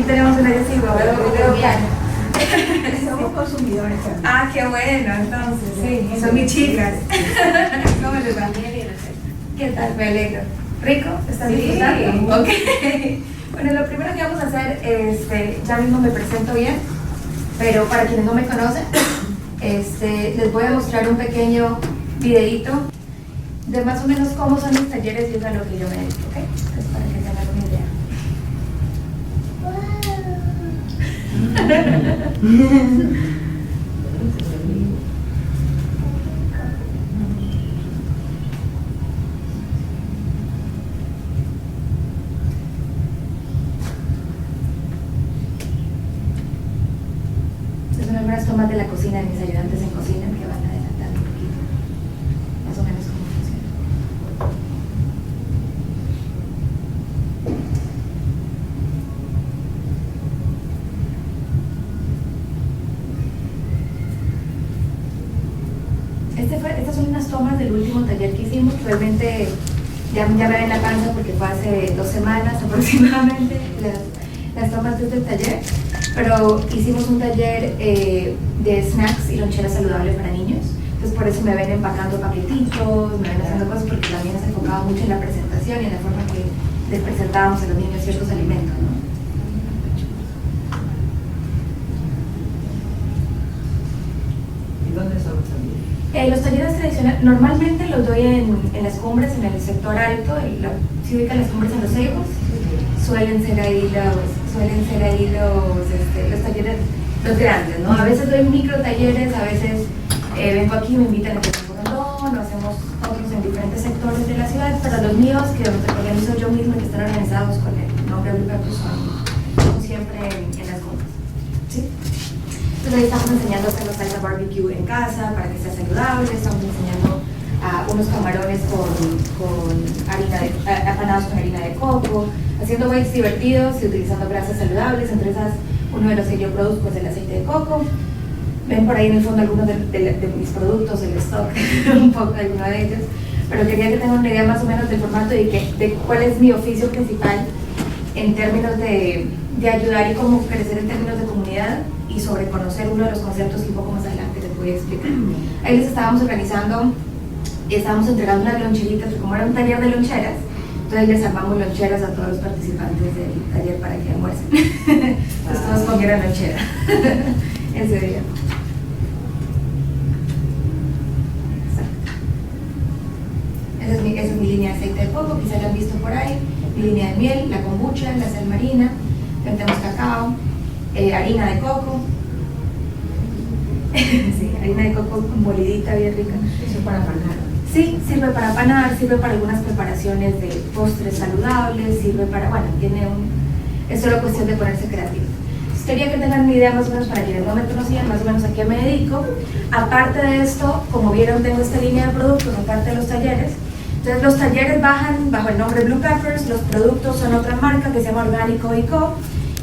tenemos una yesiva, veo piano. Somos consumidores también. Ah, qué bueno, entonces, sí, son mis chicas. ¿Cómo les va? ¿Qué tal? Me alegro. ¿Rico? ¿Están disfrutando? Ok. Bueno, lo primero que vamos a hacer, ya mismo me presento bien, pero para quienes no me conocen, les voy a mostrar un pequeño videito de más o menos cómo son mis talleres y es a lo que yo me dedico, ¿ok? Entonces, para que tengan una idea. Estas son algunas tomas de la cocina de mis ayudantes en cocina que van adelantando un poquito, más o menos cómo funciona. Estas son unas tomas del último taller que hicimos. Realmente ya me ven la panza porque fue hace 2 semanas aproximadamente las tomas de este taller, pero hicimos un taller de snacks y loncheras saludables para niños. Entonces por eso me ven empacando paquetitos, me ven haciendo cosas, porque también se enfocaba mucho en la presentación y en la forma que les presentábamos a los niños ciertos alimentos, ¿no? ¿Dónde son los talleres? Los talleres tradicionales, normalmente los doy en las cumbres, en el sector alto, si ubican las cumbres en los Ceibos, suelen ser ahí los talleres, los grandes, ¿no? A veces doy micro talleres, a veces vengo aquí y me invitan a que me o hacemos otros en diferentes sectores de la ciudad, pero los míos, que los organizo yo misma, que están organizados con el nombre de Lucas, son siempre en las cumbres, ¿sí? Entonces ahí estamos enseñando a hacer los salsa barbecue en casa para que sea saludable, estamos enseñando a unos camarones con apanados con harina de coco, haciendo bites divertidos y utilizando grasas saludables, entre esas uno de los que yo produzco es el aceite de coco. Ven por ahí en el fondo algunos de mis productos, el stock, un poco alguno de ellos, pero quería que tengan una idea más o menos del formato y de cuál es mi oficio principal en términos de ayudar y cómo crecer en términos de comunidad y sobre conocer uno de los conceptos que un poco más adelante les voy a explicar. Ahí les estábamos organizando y estábamos entregando unas loncheritas, porque como era un taller de loncheras, entonces les armamos loncheras a todos los participantes del taller para que almuercen. Entonces todos comieron lonchera ese día. Esa es mi línea de aceite de coco, quizá la han visto por ahí, mi línea de miel, la kombucha, la sal marina, tenemos cacao, harina de coco, sí, harina de coco molidita, bien rica. ¿Eso para panar? Sí, sirve para panar, sirve para algunas preparaciones de postres saludables, sirve para, bueno, es solo cuestión de ponerse creativo. Quería que tengan una idea más o menos, para quienes no me conocían, más o menos a qué me dedico. Aparte de esto, como vieron, tengo esta línea de productos, aparte de los talleres. Entonces los talleres bajan bajo el nombre Blue Peppers, los productos son otra marca que se llama Orgánico & Co.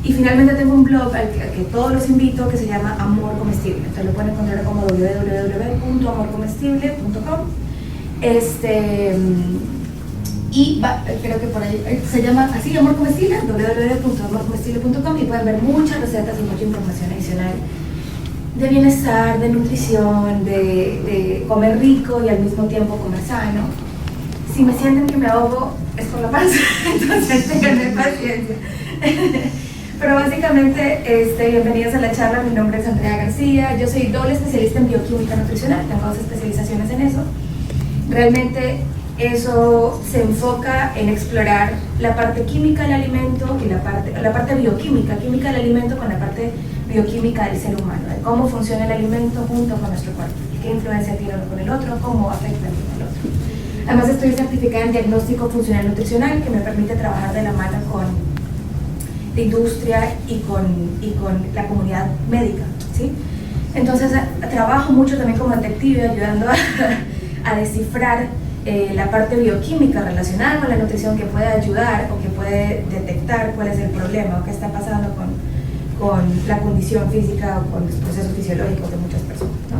Y finalmente tengo un blog al que todos los invito, que se llama Amor Comestible. Entonces lo pueden encontrar como www.amorcomestible.com. Creo que por ahí se llama así, Amor Comestible, www.amorcomestible.com, y pueden ver muchas recetas y mucha información adicional de bienestar, de nutrición, de comer rico y al mismo tiempo comer sano. Si me sienten que me ahogo, es por la panza, entonces tenganme paciencia. Pero básicamente, bienvenidos a la charla. Mi nombre es Andrea García, yo soy doble especialista en bioquímica nutricional, tengo 2 especializaciones en eso. Realmente eso se enfoca en explorar la parte química del alimento y la parte bioquímica, química del alimento con la parte bioquímica del ser humano, de cómo funciona el alimento junto con nuestro cuerpo, qué influencia tiene uno con el otro, cómo afecta el uno al otro. Además estoy certificada en diagnóstico funcional nutricional, que me permite trabajar de la mano con la industria y con la comunidad médica, ¿sí? Entonces trabajo mucho también como detective, ayudando a descifrar la parte bioquímica relacionada con la nutrición, que puede ayudar o que puede detectar cuál es el problema o qué está pasando con la condición física o con los procesos fisiológicos de muchas personas, ¿no?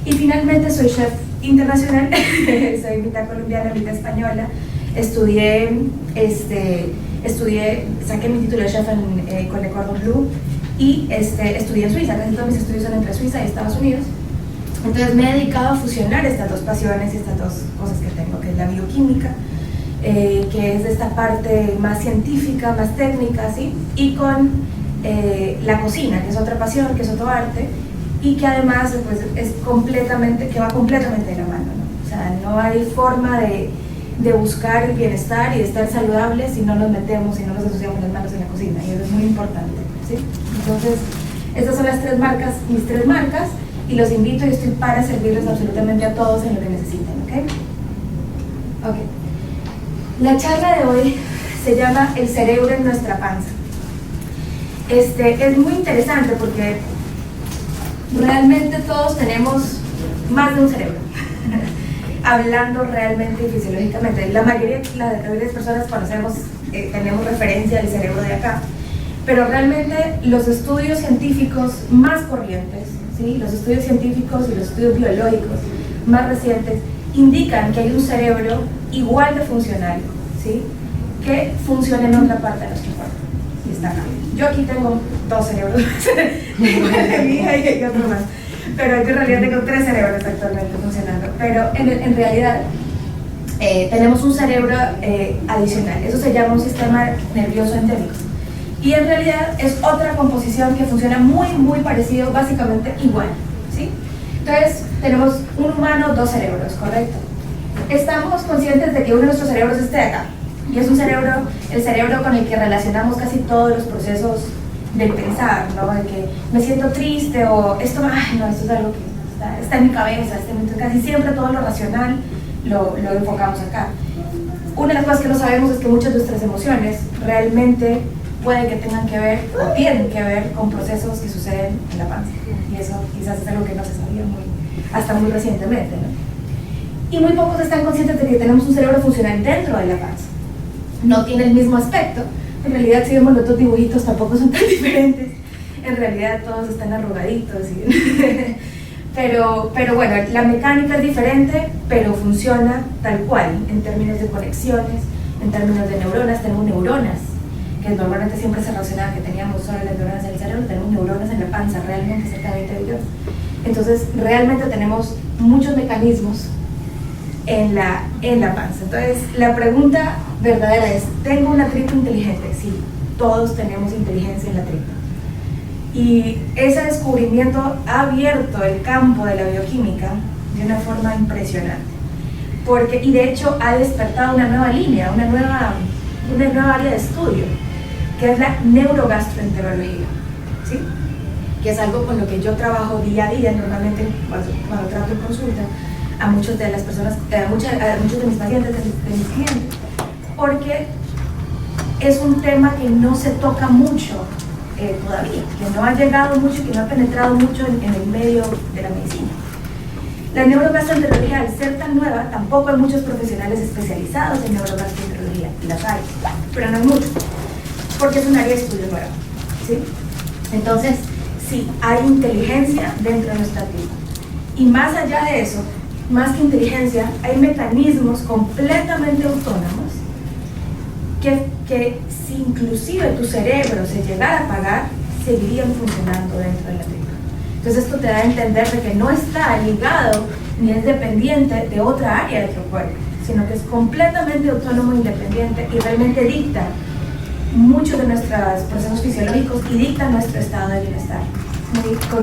Y finalmente soy chef internacional, soy mitad colombiana, mitad española. Estudié saqué mi título de chef con Le Cordon Bleu y estudié en Suiza. Casi todos mis estudios son entre Suiza y Estados Unidos. Entonces me he dedicado a fusionar estas dos pasiones y estas dos cosas que tengo, que es la bioquímica, que es de esta parte más científica, más técnica, ¿sí? Y con la cocina, que es otra pasión, que es otro arte, y que además pues, que va completamente de la mano, ¿no? O sea, no hay forma de buscar el bienestar y de estar saludables si no nos metemos y no nos asociamos las manos en la cocina, y eso es muy importante, ¿sí? Entonces, estas son las mis tres marcas, y los invito y estoy para servirles absolutamente a todos en lo que necesiten, ¿ok? Ok. La charla de hoy se llama El cerebro en nuestra panza. Es muy interesante porque realmente todos tenemos más de un cerebro. Hablando realmente y fisiológicamente, la mayoría de las personas conocemos, tenemos referencia del cerebro de acá, pero realmente los estudios científicos más corrientes, ¿sí? Los estudios científicos y los estudios biológicos más recientes indican que hay un cerebro igual de funcional, ¿sí? Que funciona en otra parte de nuestro cuerpo, y está acá. Yo aquí tengo dos cerebros, mi hija y otro más, pero yo en realidad tengo tres cerebros actualmente funcionando, pero en realidad tenemos un cerebro adicional, eso se llama un sistema nervioso endémico, y en realidad es otra composición que funciona muy parecido, básicamente igual, ¿sí? Entonces tenemos un humano, dos cerebros, ¿correcto? Estamos conscientes de que uno de nuestros cerebros esté acá, y es el cerebro con el que relacionamos casi todos los procesos del pensar, ¿no? De que me siento triste o esto es algo que está en mi cabeza, casi siempre todo lo racional lo enfocamos acá. Una de las cosas que no sabemos es que muchas de nuestras emociones realmente pueden que tengan que ver o tienen que ver con procesos que suceden en la panza, y eso quizás es algo que no se sabía hasta muy recientemente, ¿no? Y muy pocos están conscientes de que tenemos un cerebro funcional dentro de la panza. No tiene el mismo aspecto. En realidad, si vemos los dos dibujitos, tampoco son tan diferentes. En realidad, todos están arrugaditos. Pero bueno, la mecánica es diferente, pero funciona tal cual, en términos de conexiones, en términos de neuronas. Tenemos neuronas, que normalmente siempre se relacionaba que teníamos solo las neuronas en el cerebro, tenemos neuronas en la panza, realmente cerca de 20 billones. Entonces, realmente tenemos muchos mecanismos en la panza. Entonces, la pregunta verdadera es, ¿tengo una tripa inteligente? Sí, todos tenemos inteligencia en la tripa. Y ese descubrimiento ha abierto el campo de la bioquímica de una forma impresionante. Y de hecho ha despertado una nueva línea, una nueva área de estudio, que es la neurogastroenterología, ¿sí? Que es algo con lo que yo trabajo día a día, normalmente cuando trato en consulta a muchas de las personas, a muchos de mis pacientes, de mis clientes, porque es un tema que no se toca mucho todavía, que no ha llegado mucho, que no ha penetrado mucho en el medio de la medicina. La neurogastroenterología, al ser tan nueva, tampoco hay muchos profesionales especializados en neurogastroenterología, las hay, pero no hay muchos, porque es un área de estudio nueva, ¿sí? Entonces, sí, hay inteligencia dentro de nuestra tripa. Y más allá de eso, más que inteligencia, hay mecanismos completamente autónomos que si inclusive tu cerebro se llegara a apagar, seguirían funcionando dentro de la tripa. Entonces esto te da a entender de que no está ligado ni es dependiente de otra área de tu cuerpo, sino que es completamente autónomo, independiente, y realmente dicta muchos de nuestros procesos fisiológicos y dicta nuestro estado de bienestar,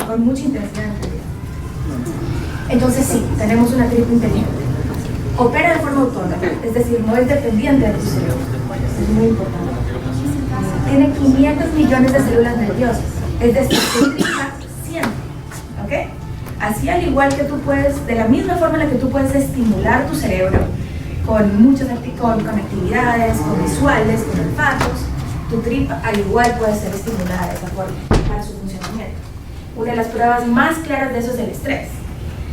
con mucha intensidad en realidad. Entonces sí, tenemos una tripa inteligente. Opera de forma autónoma, es decir, no es dependiente de tu cerebro. Es muy importante. Tiene 500 millones de células nerviosas, es decir, tu tripa siente, ¿ok? Así al igual que tú puedes, de la misma forma en la que tú puedes estimular tu cerebro con actividades, con visuales, con olfatos, tu tripa al igual puede ser estimulada de esa forma para su funcionamiento. Una de las pruebas más claras de eso es el estrés.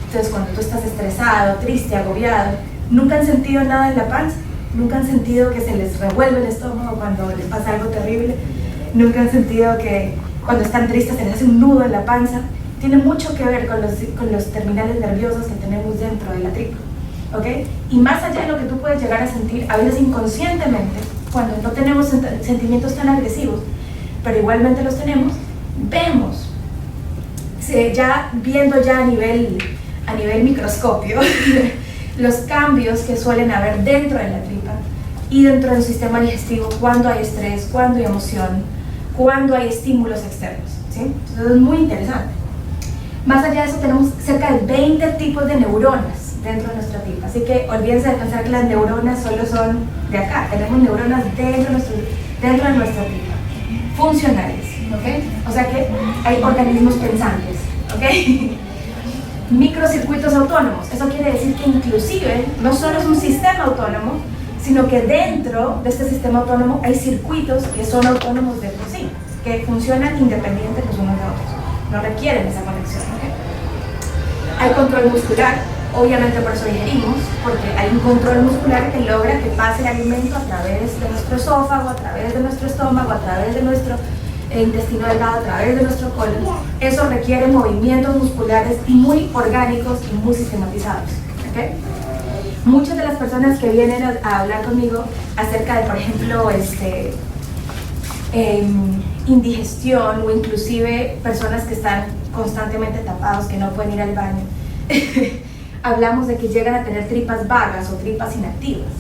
Entonces, cuando tú estás estresado, triste, agobiado, ¿nunca han sentido nada en la panza? ¿Nunca han sentido que se les revuelve el estómago cuando les pasa algo terrible? ¿Nunca han sentido que cuando están tristes se les hace un nudo en la panza? Tiene mucho que ver con los terminales nerviosos que tenemos dentro de la tripa, ¿ok? Y más allá de lo que tú puedes llegar a sentir, a veces inconscientemente, cuando no tenemos sentimientos tan agresivos, pero igualmente los tenemos, vemos, ya viendo ya a nivel microscopio, los cambios que suelen haber dentro de la tripa y dentro del sistema digestivo cuando hay estrés, cuando hay emoción, cuando hay estímulos externos, ¿sí? Entonces es muy interesante. Más allá de eso, tenemos cerca de 20 tipos de neuronas dentro de nuestra tripa, así que olvídense de pensar que las neuronas solo son de acá. Tenemos neuronas dentro de nuestra tripa, funcionales, ¿ok? O sea que hay organismos pensantes, ¿ok? Microcircuitos autónomos, eso quiere decir que inclusive no solo es un sistema autónomo, sino que dentro de este sistema autónomo hay circuitos que son autónomos de por sí, que funcionan independientes los unos de otros, no requieren esa conexión, ¿ok? Hay control muscular, obviamente por eso digerimos, porque hay un control muscular que logra que pase el alimento a través de nuestro esófago, a través de nuestro estómago, a través de nuestro intestino delgado, a través de nuestro colon. Eso requiere movimientos musculares muy orgánicos y muy sistematizados, ¿ok? Muchas de las personas que vienen a hablar conmigo acerca de, por ejemplo, indigestión o inclusive personas que están constantemente tapados, que no pueden ir al baño, hablamos de que llegan a tener tripas vagas o tripas inactivas,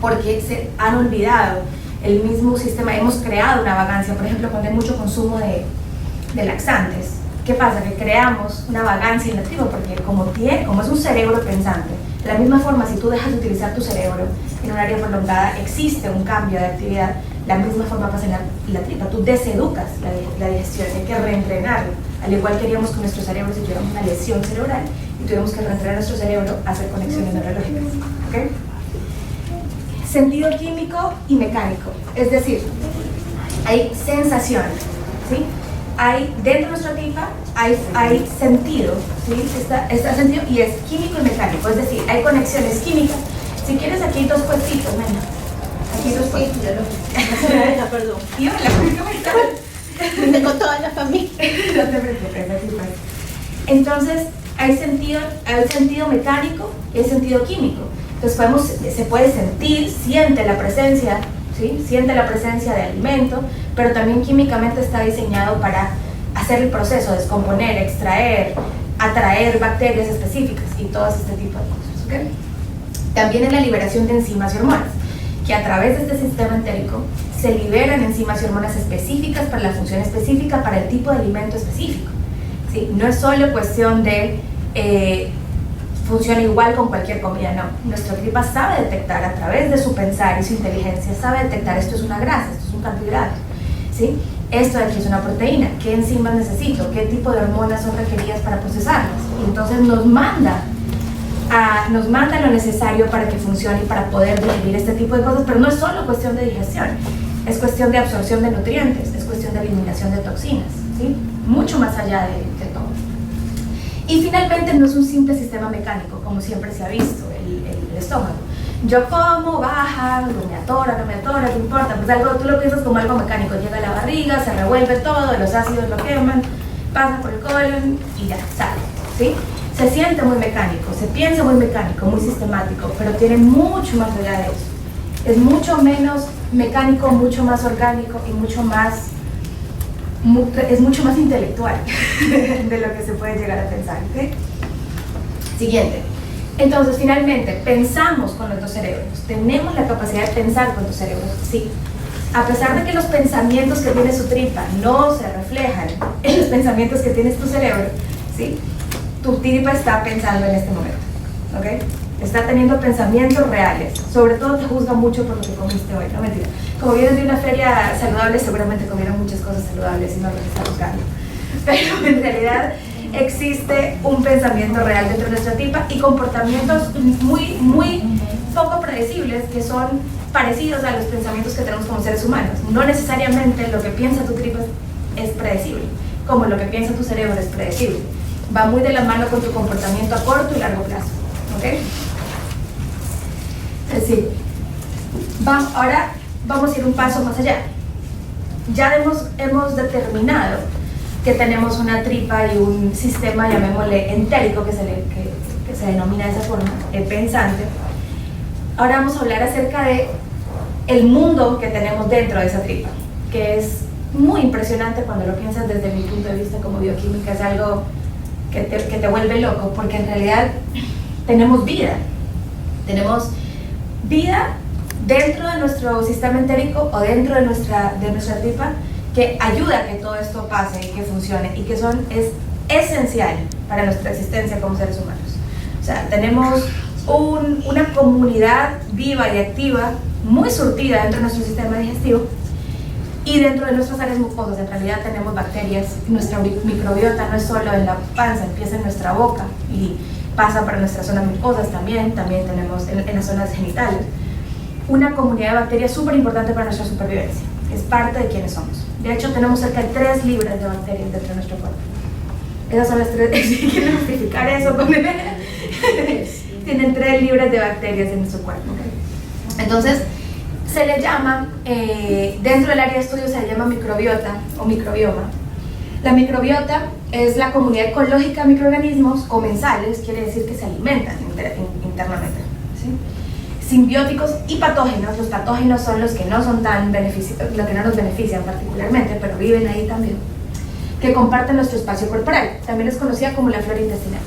porque se han olvidado el mismo sistema. Hemos creado una vagancia, por ejemplo, cuando hay mucho consumo de laxantes. ¿Qué pasa? Que creamos una vagancia en la tripa, porque como es un cerebro pensante, de la misma forma, si tú dejas de utilizar tu cerebro en un área prolongada, existe un cambio de actividad. La misma forma pasa en la tripa, tú deseducas la digestión, hay que reentrenarlo, al igual que haríamos con nuestro cerebro si tuviéramos una lesión cerebral y tuviéramos que reentrenar nuestro cerebro a hacer conexiones neurológicas, ¿okay? Sentido químico y mecánico, es decir, hay sensación, ¿sí? Hay dentro de nuestra tripa, hay sentido, ¿sí? Está sentido y es químico y mecánico, es decir, hay conexiones químicas. Si quieres, aquí hay dos puestitos, nena. Aquí dos puestitos. Perdón. Y hola, ¿cómo estás? Tengo toda la familia. No te preocupes, aquí pasa. Entonces, hay sentido mecánico y hay sentido químico. Entonces se puede sentir, siente la presencia, ¿sí? Siente la presencia de alimento, pero también químicamente está diseñado para hacer el proceso, descomponer, extraer, atraer bacterias específicas y todo este tipo de cosas, ¿okay? También en la liberación de enzimas y hormonas, que a través de este sistema entérico se liberan enzimas y hormonas específicas para la función específica, para el tipo de alimento específico, ¿sí? No es solo cuestión de funciona igual con cualquier comida, no. Nuestra tripa sabe detectar a través de su pensar y su inteligencia, sabe detectar esto es una grasa, esto es un carbohidrato, ¿sí? Esto de aquí es una proteína, qué enzimas necesito, qué tipo de hormonas son requeridas para procesarlas. Y entonces nos manda lo necesario para que funcione y para poder digerir este tipo de cosas, pero no es solo cuestión de digestión, es cuestión de absorción de nutrientes, es cuestión de eliminación de toxinas, ¿sí? Mucho más allá de todo. Y finalmente no es un simple sistema mecánico, como siempre se ha visto, el estómago. Yo como, baja, no me atora, no importa, pues algo, tú lo piensas como algo mecánico, llega a la barriga, se revuelve todo, los ácidos lo queman, pasa por el colon y ya, sale, ¿sí? Se siente muy mecánico, se piensa muy mecánico, muy sistemático, pero tiene mucho más allá de eso. Es mucho menos mecánico, mucho más orgánico y es mucho más intelectual de lo que se puede llegar a pensar, ¿okay? Siguiente. Entonces, finalmente, pensamos con nuestros cerebros. Tenemos la capacidad de pensar con nuestros cerebros, sí. A pesar de que los pensamientos que tiene su tripa no se reflejan en los pensamientos que tienes tu cerebro, ¿sí? Tu tripa está pensando en este momento, ¿ok? Está teniendo pensamientos reales. Sobre todo te juzga mucho por lo que comiste hoy, no mentira. Como vienes de una feria saludable, seguramente comieron muchas cosas saludables y no lo que está buscando. Pero en realidad existe un pensamiento real dentro de nuestra tripa y comportamientos muy, muy poco predecibles que son parecidos a los pensamientos que tenemos como seres humanos. No necesariamente lo que piensa tu tripa es predecible, como lo que piensa tu cerebro es predecible. Va muy de la mano con tu comportamiento a corto y largo plazo, ¿ok? Es decir, ahora vamos a ir un paso más allá. Ya hemos determinado que tenemos una tripa y un sistema, llamémosle entérico, que se denomina de esa forma, pensante. Ahora vamos a hablar acerca de el mundo que tenemos dentro de esa tripa, que es muy impresionante cuando lo piensas desde mi punto de vista como bioquímica. Es algo que te vuelve loco, porque en realidad tenemos vida dentro de nuestro sistema entérico o dentro de nuestra tripa, que ayuda a que todo esto pase y que funcione, y que es esencial para nuestra existencia como seres humanos. O sea, tenemos una comunidad viva y activa, muy surtida dentro de nuestro sistema digestivo, y dentro de nuestras áreas mucosas. En realidad tenemos bacterias. Nuestra microbiota no es solo en la panza, empieza en nuestra boca y pasa para nuestras zonas mucosas también tenemos en las zonas genitales. Una comunidad de bacterias súper importante para nuestra supervivencia, es parte de quienes somos. De hecho, tenemos cerca de 3 libras de bacterias dentro de nuestro cuerpo. Esas son las 3, si quieren justificar eso, tienen 3 libras de bacterias en su cuerpo. Entonces, se le llama, dentro del área de estudio se le llama microbiota o microbioma. La microbiota es la comunidad ecológica de microorganismos comensales, quiere decir que se alimentan internamente, ¿sí? Simbióticos y patógenos. Los patógenos son los que no son tan lo que no nos benefician particularmente, pero viven ahí también, que comparten nuestro espacio corporal. También es conocida como la flora intestinal.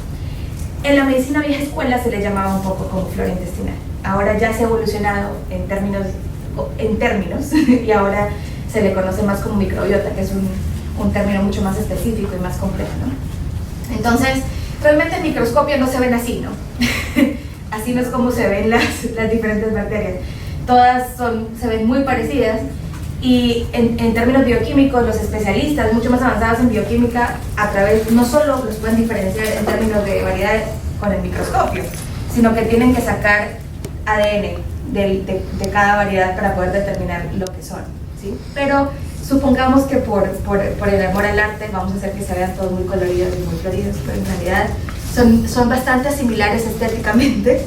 En la medicina vieja escuela se le llamaba un poco como flora intestinal. Ahora ya se ha evolucionado en términos y ahora se le conoce más como microbiota, que es un término mucho más específico y más complejo, ¿no? Entonces, realmente en microscopio no se ven así, ¿no? Así no es como se ven las diferentes bacterias. Todas se ven muy parecidas, y en términos bioquímicos, los especialistas mucho más avanzados en bioquímica no solo los pueden diferenciar en términos de variedad con el microscopio, sino que tienen que sacar ADN de cada variedad para poder determinar lo que son, ¿sí? Pero supongamos que por el amor al arte vamos a hacer que se vean todos muy coloridos y muy floridos, pero en realidad son bastante similares estéticamente,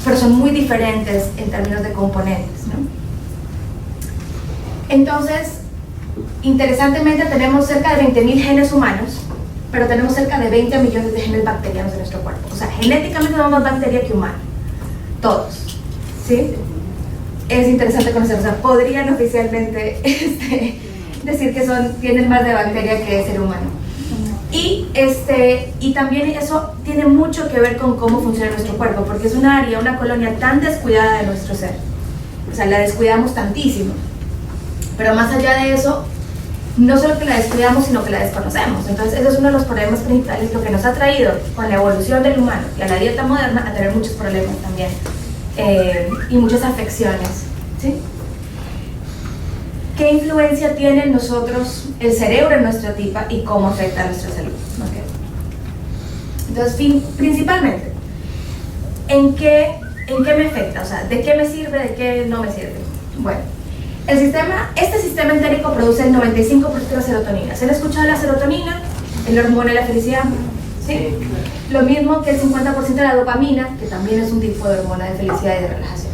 pero son muy diferentes en términos de componentes, ¿no? Entonces, interesantemente, tenemos cerca de 20.000 genes humanos, pero tenemos cerca de 20 millones de genes bacterianos en nuestro cuerpo. O sea, genéticamente tenemos más bacteria que humano, todos, ¿sí? Es interesante conocer, o sea, podrían oficialmente decir que tienen más de bacteria que ser humano. Y también eso tiene mucho que ver con cómo funciona nuestro cuerpo, porque es una colonia tan descuidada de nuestro ser. O sea, la descuidamos tantísimo. Pero más allá de eso, no solo que la descuidamos, sino que la desconocemos. Entonces, ese es uno de los problemas principales, lo que nos ha traído con la evolución del humano y a la dieta moderna a tener muchos problemas también, y muchas afecciones, ¿sí? ¿Qué influencia tiene en nosotros el cerebro en nuestra tripa y cómo afecta a nuestra salud? ¿Okay? Entonces, principalmente, ¿en qué me afecta? O sea, ¿de qué me sirve, de qué no me sirve? Bueno, este sistema entérico produce el 95% de la serotonina. ¿Se han escuchado la serotonina? El hormona de la felicidad, ¿sí? Lo mismo que el 50% de la dopamina, que también es un tipo de hormona de felicidad y de relajación.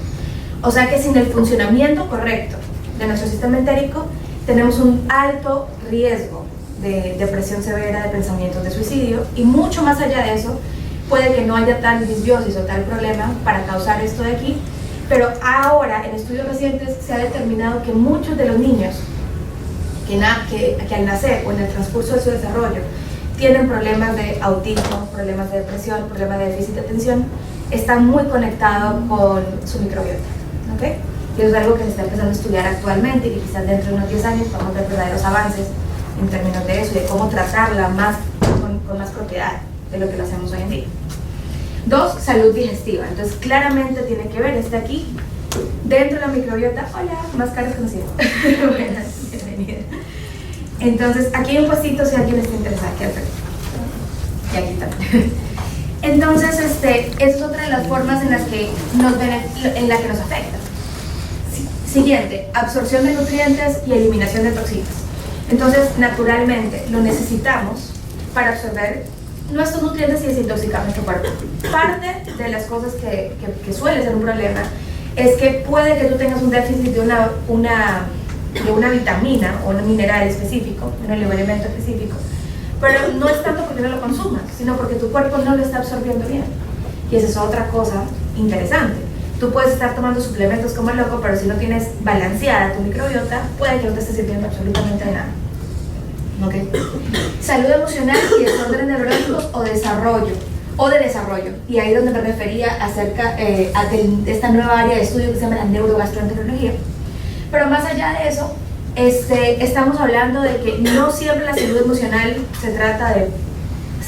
O sea que sin el funcionamiento correcto de nuestro sistema entérico, tenemos un alto riesgo de depresión severa, de pensamientos de suicidio, y mucho más allá de eso, puede que no haya tal disbiosis o tal problema para causar esto de aquí, pero ahora en estudios recientes se ha determinado que muchos de los niños que al nacer o en el transcurso de su desarrollo tienen problemas de autismo, problemas de depresión, problemas de déficit de atención, están muy conectados con su microbiota, ¿ok? Y eso es algo que se está empezando a estudiar actualmente, y quizás dentro de unos 10 años vamos a ver verdaderos avances en términos de eso y de cómo tratarla con más propiedad de lo que lo hacemos hoy en día. 2, salud digestiva. Entonces, claramente tiene que ver, está aquí, dentro de la microbiota. Hola, más caras conocidas. Buenas, bienvenida. Entonces, aquí hay un puestito si alguien está interesado. Aquí al frente. Y aquí también. Entonces, esa es otra de las formas en la que nos afecta. Siguiente, absorción de nutrientes y eliminación de toxinas. Entonces, naturalmente, lo necesitamos para absorber nuestros nutrientes y desintoxicar nuestro cuerpo. Parte de las cosas que suele ser un problema es que puede que tú tengas un déficit de una vitamina o un mineral específico, un elemento específico, pero no es tanto porque no lo consumas, sino porque tu cuerpo no lo está absorbiendo bien. Y esa es otra cosa interesante. Tú puedes estar tomando suplementos como loco, pero si no tienes balanceada tu microbiota, puede que no te estés sintiendo absolutamente nada. ¿Ok? Salud emocional y desórdenes neurológicos o de desarrollo. Y ahí es donde me refería acerca de esta nueva área de estudio que se llama la neurogastroenterología. Pero más allá de eso, estamos hablando de que no siempre la salud emocional se trata de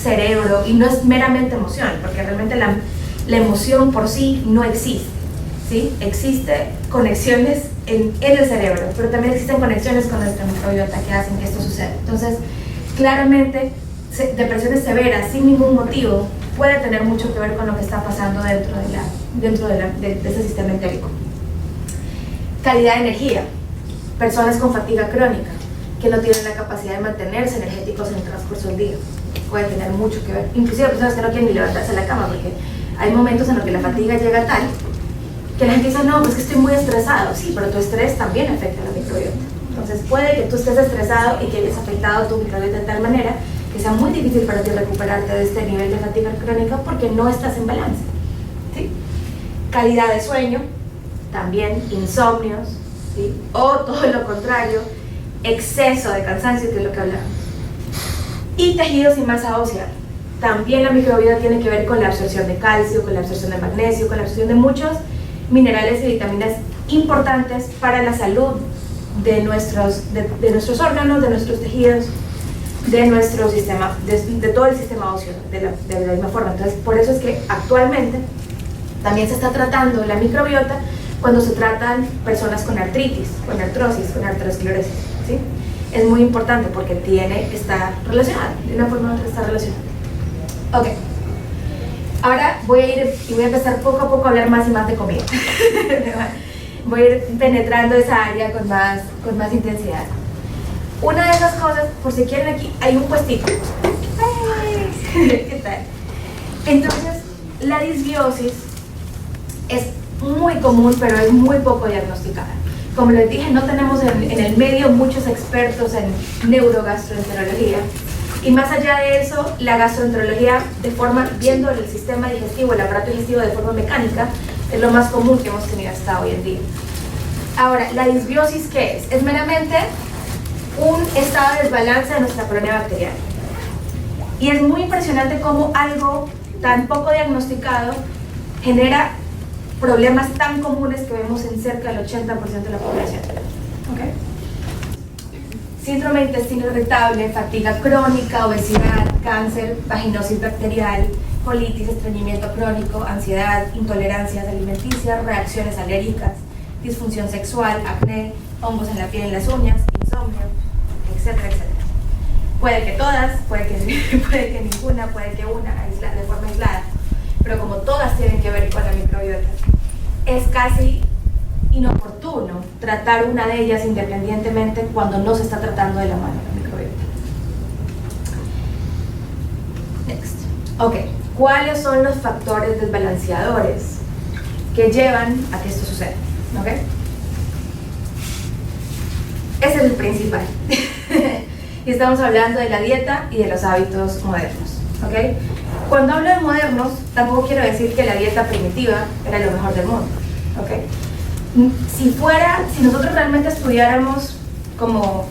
cerebro y no es meramente emoción, porque realmente la emoción por sí no existe, ¿sí? Existen conexiones en el cerebro, pero también existen conexiones con nuestra microbiota que hacen que esto suceda. Entonces, claramente, depresiones severas sin ningún motivo puede tener mucho que ver con lo que está pasando dentro de ese sistema entérico. Calidad de energía. Personas con fatiga crónica que no tienen la capacidad de mantenerse energéticos en el transcurso del día puede tener mucho que ver, inclusive personas que no quieren ni levantarse de la cama, porque hay momentos en los que la fatiga llega tal que la gente dice, no, pues que estoy muy estresado. Sí, pero tu estrés también afecta a la microbiota. Entonces puede que tú estés estresado y que hayas afectado tu microbiota de tal manera que sea muy difícil para ti recuperarte de este nivel de fatiga crónica porque no estás en balance, ¿sí? Calidad de sueño, también insomnios, ¿sí? O todo lo contrario, exceso de cansancio, que es lo que hablamos. Y tejidos y masa ósea. También la microbiota tiene que ver con la absorción de calcio, con la absorción de magnesio, con la absorción de muchos minerales y vitaminas importantes para la salud de nuestros órganos, de nuestros tejidos, de nuestro sistema, de todo el sistema óseo, de la misma forma. Entonces, por eso es que actualmente también se está tratando la microbiota cuando se tratan personas con artritis, con artrosis, con arteriosclerosis, ¿sí? Es muy importante porque está relacionada, de una forma u otra está relacionada. Ok. Ahora voy a ir y voy a empezar poco a poco a hablar más y más de comida. Voy a ir penetrando esa área con más intensidad. Una de esas cosas, por si quieren, aquí hay un puestito. ¿Qué tal? Entonces, la disbiosis es muy común, pero es muy poco diagnosticada. Como les dije, no tenemos en el medio muchos expertos en neurogastroenterología. Y más allá de eso, la gastroenterología, viendo el sistema digestivo, el aparato digestivo de forma mecánica, es lo más común que hemos tenido hasta hoy en día. Ahora, ¿la disbiosis qué es? Es meramente un estado de desbalance de nuestra colonia bacteriana. Y es muy impresionante cómo algo tan poco diagnosticado genera problemas tan comunes que vemos en cerca del 80% de la población. ¿Okay? Síndrome de intestino irritable, fatiga crónica, obesidad, cáncer, vaginosis bacterial, colitis, estreñimiento crónico, ansiedad, intolerancias alimenticias, reacciones alérgicas, disfunción sexual, acné, hongos en la piel y en las uñas, insomnio, etcétera, etcétera. Puede que todas, puede que ninguna, puede que una, de forma aislada, pero como todas tienen que ver con la microbiota, es casi inoportuno tratar una de ellas independientemente cuando no se está tratando de la mano la microbiota. Next. Ok, ¿cuáles son los factores desbalanceadores que llevan a que esto suceda? ¿Ok? Ese es el principal. Y estamos hablando de la dieta y de los hábitos modernos. ¿Ok? Cuando hablo de modernos, tampoco quiero decir que la dieta primitiva era lo mejor del mundo. ¿Ok? Si nosotros realmente estudiáramos como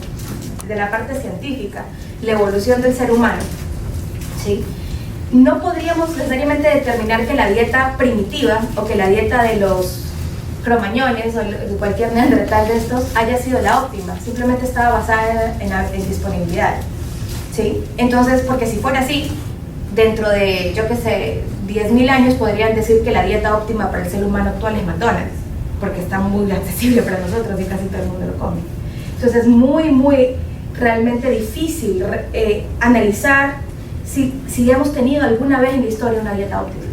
de la parte científica la evolución del ser humano, ¿sí? No podríamos necesariamente determinar que la dieta primitiva o que la dieta de los cromañones o de cualquier neandertal de estos haya sido la óptima, simplemente estaba basada en disponibilidad, ¿sí? Entonces, porque si fuera así, dentro de, yo qué sé, 10.000 años podrían decir que la dieta óptima para el ser humano actual es McDonald's, porque está muy accesible para nosotros y casi todo el mundo lo come. Entonces es muy realmente difícil analizar si hemos tenido alguna vez en la historia una dieta óptima.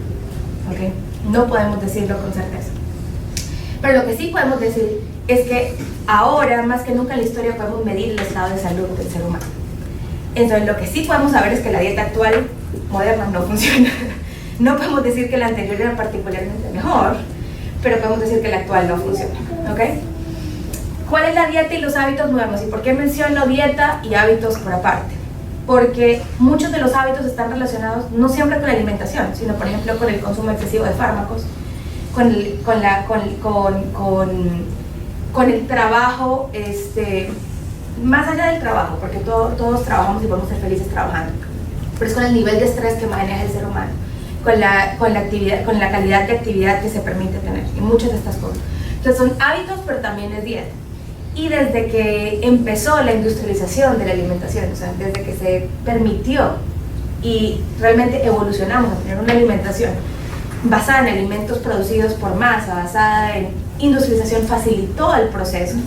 ¿Okay? No podemos decirlo con certeza. Pero lo que sí podemos decir es que ahora, más que nunca en la historia, podemos medir el estado de salud del ser humano. Entonces lo que sí podemos saber es que la dieta actual, moderna, no funciona. No podemos decir que la anterior era particularmente mejor, pero podemos decir que la actual no funciona. ¿Okay? ¿Cuál es la dieta y los hábitos nuevos? ¿Y por qué menciono dieta y hábitos por aparte? Porque muchos de los hábitos están relacionados no siempre con la alimentación, sino por ejemplo con el consumo excesivo de fármacos, con el trabajo, más allá del trabajo, porque todos trabajamos y podemos ser felices trabajando, pero es con el nivel de estrés que maneja el ser humano, con la actividad, con la calidad de actividad que se permite tener, y muchas de estas cosas. Entonces son hábitos, pero también es dieta. Y desde que empezó la industrialización de la alimentación, o sea, desde que se permitió y realmente evolucionamos a tener una alimentación basada en alimentos producidos por masa, basada en industrialización, facilitó el proceso,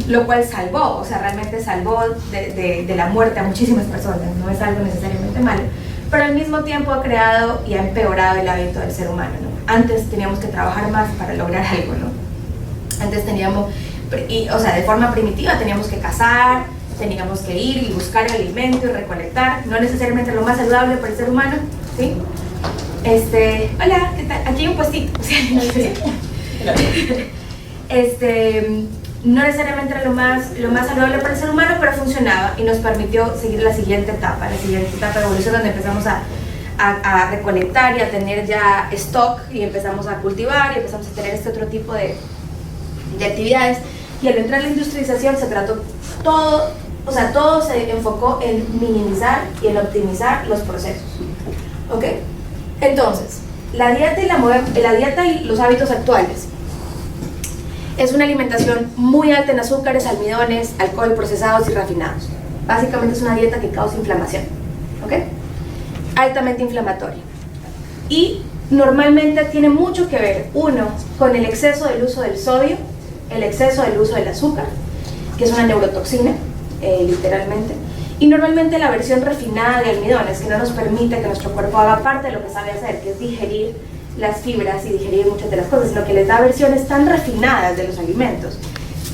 lo cual salvó, o sea, realmente salvó de la muerte a muchísimas personas, no es algo necesariamente malo, pero al mismo tiempo ha creado y ha empeorado el hábito del ser humano, ¿no? Antes teníamos que trabajar más para lograr algo, ¿no? Antes teníamos, o sea, de forma primitiva teníamos que cazar, teníamos que ir y buscar el alimento y recolectar, no necesariamente lo más saludable para el ser humano, ¿sí? Hola, ¿qué tal? Aquí hay un puestito, no necesariamente era lo más saludable para el ser humano, pero funcionaba y nos permitió seguir la siguiente etapa de evolución, donde empezamos a recolectar y a tener ya stock, y empezamos a cultivar y empezamos a tener este otro tipo de actividades. Y al entrar en la industrialización se trató todo se enfocó en minimizar y en optimizar los procesos, ¿ok? Entonces, la dieta y los hábitos actuales es una alimentación muy alta en azúcares, almidones, alcohol, procesados y refinados. Básicamente es una dieta que causa inflamación, ¿ok? Altamente inflamatoria. Y normalmente tiene mucho que ver, uno, con el exceso del uso del sodio, el exceso del uso del azúcar, que es una neurotoxina, literalmente, y normalmente la versión refinada de almidones, que no nos permite que nuestro cuerpo haga parte de lo que sabe hacer, que es digerir las fibras y digerir muchas de las cosas, sino que les da versiones tan refinadas de los alimentos,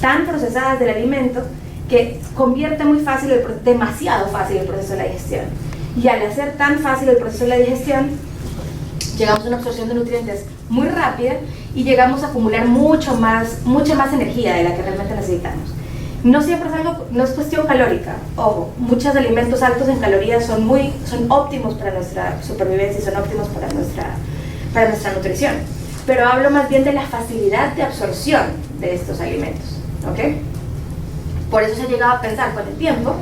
tan procesadas del alimento, que convierte muy fácil, demasiado fácil el proceso de la digestión. Y al hacer tan fácil el proceso de la digestión, llegamos a una absorción de nutrientes muy rápida y llegamos a acumular mucha más energía de la que realmente necesitamos. No siempre es algo, no es cuestión calórica, ojo, muchos alimentos altos en calorías son óptimos para nuestra supervivencia y son óptimos para nuestra nutrición, pero hablo más bien de la facilidad de absorción de estos alimentos, ¿ok? Por eso se ha llegado a pensar con el tiempo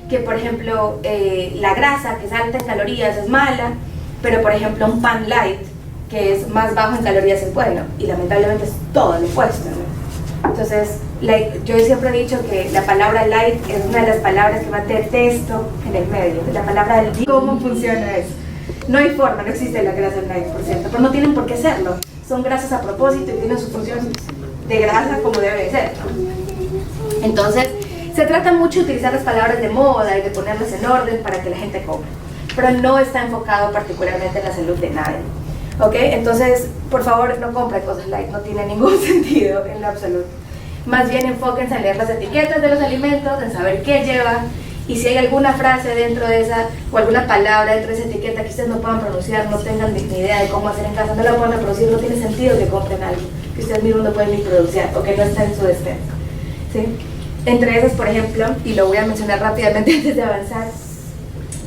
que, por ejemplo, la grasa, que es alta en calorías, es mala, pero por ejemplo un pan light, que es más bajo en calorías, es bueno, y lamentablemente es todo lo opuesto, ¿no? Entonces, yo siempre he dicho que la palabra light es una de las palabras que más detesto en el medio, la palabra del día. ¿Cómo funciona eso? No hay forma, no existe la grasa light, por cierto, pero no tienen por qué serlo, son grasas a propósito y tienen su función de grasa como debe de ser, ¿no? Entonces, se trata mucho de utilizar las palabras de moda y de ponerlas en orden para que la gente compre, pero no está enfocado particularmente en la salud de nadie, ¿ok? Entonces, por favor, no compren cosas light, no tiene ningún sentido en lo absoluto. Más bien enfóquense en leer las etiquetas de los alimentos, en saber qué llevan, y si hay alguna frase dentro de esa, o alguna palabra dentro de esa etiqueta que ustedes no puedan pronunciar, no tengan ni idea de cómo hacer en casa, no la puedan reproducir, no tiene sentido que compren algo que ustedes mismos no pueden ni producir o que no está en su despensa, ¿sí? Entre esas, por ejemplo, y lo voy a mencionar rápidamente antes de avanzar,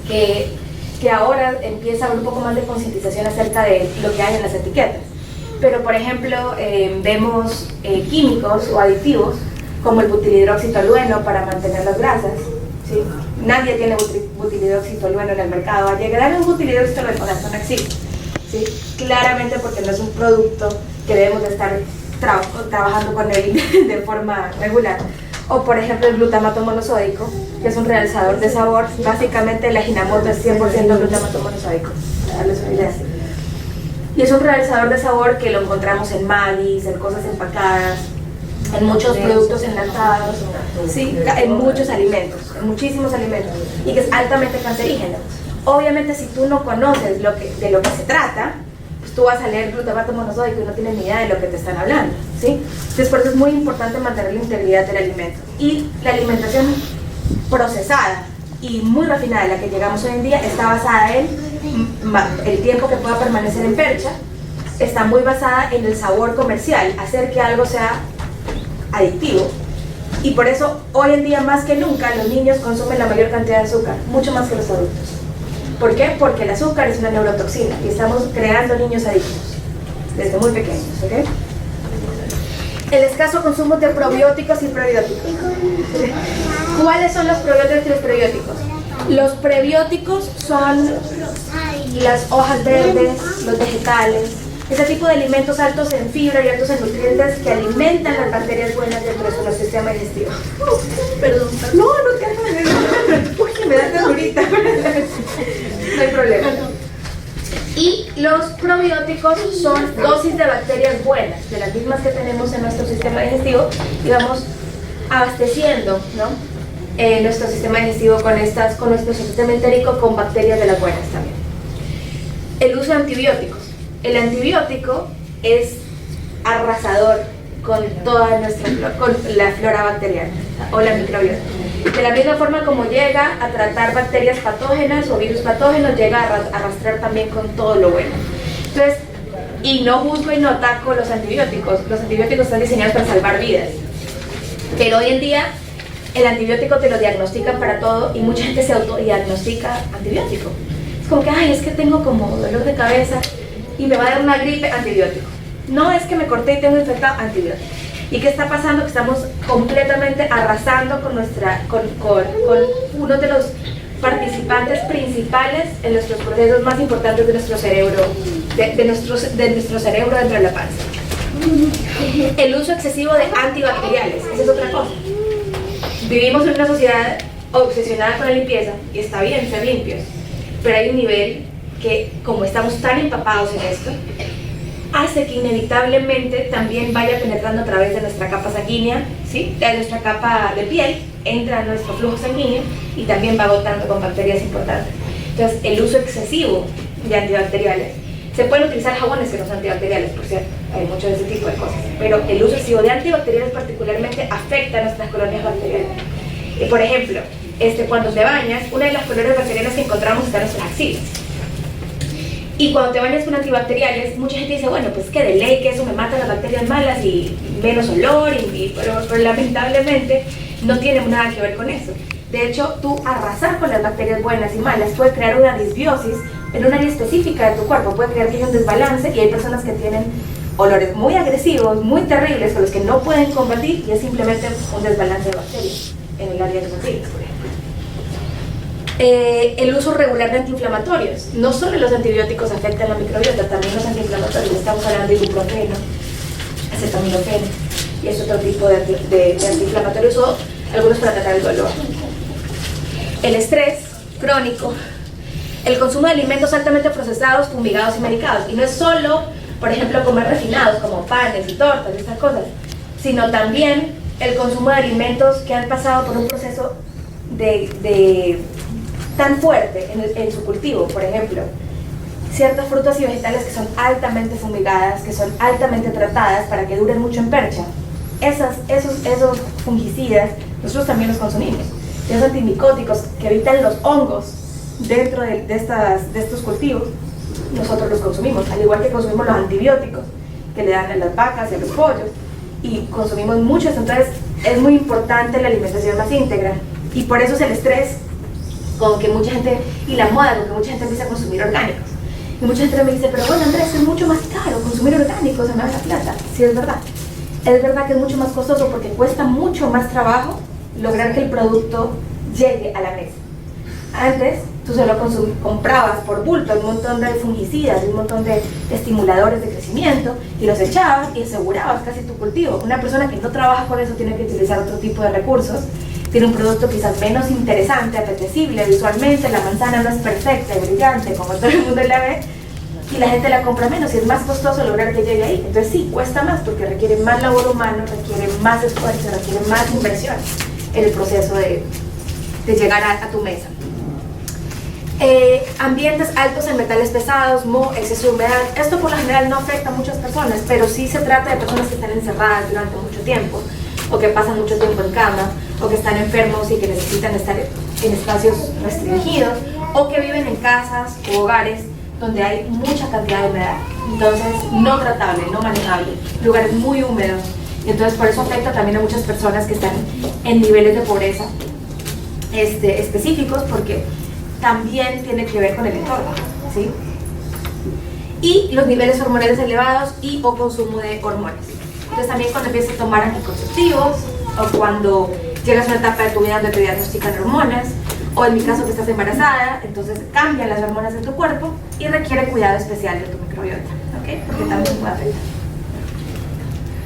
que ahora empieza a haber un poco más de concientización acerca de lo que hay en las etiquetas. Pero, por ejemplo, vemos químicos o aditivos como el butilhidroxitolueno para mantener las grasas, ¿sí? Nadie tiene butilhidroxitolueno en el mercado. Al llegar un butilhidroxitolueno, o sea, eso no existe, ¿sí? Claramente porque no es un producto que debemos de estar trabajando con él de forma regular. O por ejemplo el glutamato monosódico, que es un realzador de sabor. Básicamente la Hinamoto es 100% glutamato monosódico, para darles una idea. Y es un realzador de sabor que lo encontramos en Magis, en cosas empacadas, en muchos productos enlatados, sí, en muchos alimentos, en muchísimos alimentos, y que es altamente cancerígeno. Obviamente si tú no conoces de lo que se trata, pues tú vas a leer glutamato monosódico y no tienes ni idea de lo que te están hablando, ¿sí? Entonces por eso es muy importante mantener la integridad del alimento. Y la alimentación procesada y muy refinada, la que llegamos hoy en día, está basada en el tiempo que pueda permanecer en percha, está muy basada en el sabor comercial, hacer que algo sea adictivo, y por eso hoy en día más que nunca los niños consumen la mayor cantidad de azúcar, mucho más que los adultos. ¿Por qué? Porque el azúcar es una neurotoxina y estamos creando niños adictos. desde muy pequeños, ¿ok? El escaso consumo de probióticos y prebióticos. ¿Cuáles son los probióticos y los prebióticos? Los prebióticos son las hojas verdes, los vegetales, ese tipo de alimentos altos en fibra y altos en nutrientes que alimentan las bacterias buenas dentro de nuestro sistema digestivo. Perdón. No te hagas, me da ahorita. No hay problema. Y los probióticos son dosis de bacterias buenas, de las mismas que tenemos en nuestro sistema digestivo, y vamos abasteciendo, ¿no? Nuestro sistema digestivo con nuestro sistema entérico con bacterias de las buenas también. El uso de antibióticos. El antibiótico es arrasador con toda con la flora bacteriana o la microbiota. De la misma forma como llega a tratar bacterias patógenas o virus patógenos, llega a arrastrar también con todo lo bueno. Entonces, y no juzgo y no ataco los antibióticos. Los antibióticos están diseñados para salvar vidas. Pero hoy en día el antibiótico te lo diagnostican para todo y mucha gente se autodiagnostica antibiótico. Es como que, ay, es que tengo como dolor de cabeza y me va a dar una gripe, antibiótico. No es que me corté y tengo infectado, antibiótico. ¿Y qué está pasando? Que estamos completamente arrasando con uno de los participantes principales en nuestros procesos más importantes de nuestro cerebro, de nuestro cerebro dentro de la panza. El uso excesivo de antibacteriales, esa es otra cosa. Vivimos en una sociedad obsesionada con la limpieza y está bien ser limpios, pero hay un nivel que, como estamos tan empapados en esto, hace que inevitablemente también vaya penetrando a través de nuestra capa sanguínea, ¿sí? De nuestra capa de piel, entra a nuestro flujo sanguíneo y también va agotando con bacterias importantes. Entonces, el uso excesivo de antibacteriales. Se pueden utilizar jabones que no son antibacteriales, por cierto, hay mucho de ese tipo de cosas, pero el uso excesivo de antibacteriales particularmente afecta a nuestras colonias bacterianas. Por ejemplo, cuando te bañas, una de las colonias bacterianas que encontramos está en nuestras axilas. Y cuando te bañas con antibacteriales, mucha gente dice, bueno, pues que de ley que eso me mata las bacterias malas y menos olor, pero lamentablemente no tiene nada que ver con eso. De hecho, tú arrasar con las bacterias buenas y malas puede crear una disbiosis en un área específica de tu cuerpo, puede crear que haya un desbalance y hay personas que tienen olores muy agresivos, muy terribles, con los que no pueden combatir y es simplemente un desbalance de bacterias en el área de las axilas, por ejemplo. El uso regular de antiinflamatorios. No solo los antibióticos afectan la microbiota, también los antiinflamatorios. Estamos hablando de ibuprofeno, acetaminofeno y es otro tipo de antiinflamatorios o algunos para tratar el dolor. El estrés crónico. El consumo de alimentos altamente procesados, fumigados y medicados. Y no es solo, por ejemplo, comer refinados como panes y tortas y estas cosas, sino también el consumo de alimentos que han pasado por un proceso tan fuerte en su cultivo. Por ejemplo, ciertas frutas y vegetales que son altamente fumigadas, que son altamente tratadas para que duren mucho en percha. Esos fungicidas nosotros también los consumimos. Esos antimicóticos que evitan los hongos dentro de estos cultivos, nosotros los consumimos, al igual que consumimos los antibióticos que le dan a las vacas y a los pollos, y consumimos muchos. Entonces es muy importante la alimentación más íntegra, y por eso es el estrés con que mucha gente, y la moda con que mucha gente empieza a consumir orgánicos, y mucha gente me dice, pero bueno Andrés, es mucho más caro consumir orgánicos, se me va la plata. Sí, es verdad que es mucho más costoso porque cuesta mucho más trabajo lograr que el producto llegue a la mesa. Antes tú solo comprabas por bulto un montón de fungicidas, un montón de estimuladores de crecimiento y los echabas y asegurabas casi tu cultivo. Una persona que no trabaja con eso tiene que utilizar otro tipo de recursos, tiene un producto quizás menos interesante, apetecible visualmente, la manzana no es perfecta y brillante como todo el mundo la ve y la gente la compra menos y es más costoso lograr que llegue ahí. Entonces sí, cuesta más porque requiere más labor humano, requiere más esfuerzo, requiere más inversión en el proceso de llegar a tu mesa. Ambientes altos en metales pesados, moho, exceso de humedad. Esto por lo general no afecta a muchas personas, pero sí se trata de personas que están encerradas durante mucho tiempo, o que pasan mucho tiempo en cama, o que están enfermos y que necesitan estar en espacios restringidos, o que viven en casas o hogares donde hay mucha cantidad de humedad. Entonces, no tratable, no manejable, lugares muy húmedos. Y entonces por eso afecta también a muchas personas que están en niveles de pobreza específicos, porque también tiene que ver con el entorno, ¿sí? y los niveles hormonales elevados y o consumo de hormonas. Entonces también cuando empiezas a tomar anticonceptivos o cuando llegas a una etapa de tu vida donde te diagnostican hormonas, o en mi caso que estás embarazada, entonces cambian las hormonas en tu cuerpo y requiere cuidado especial de tu microbiota, ¿ok? Porque también puede afectar.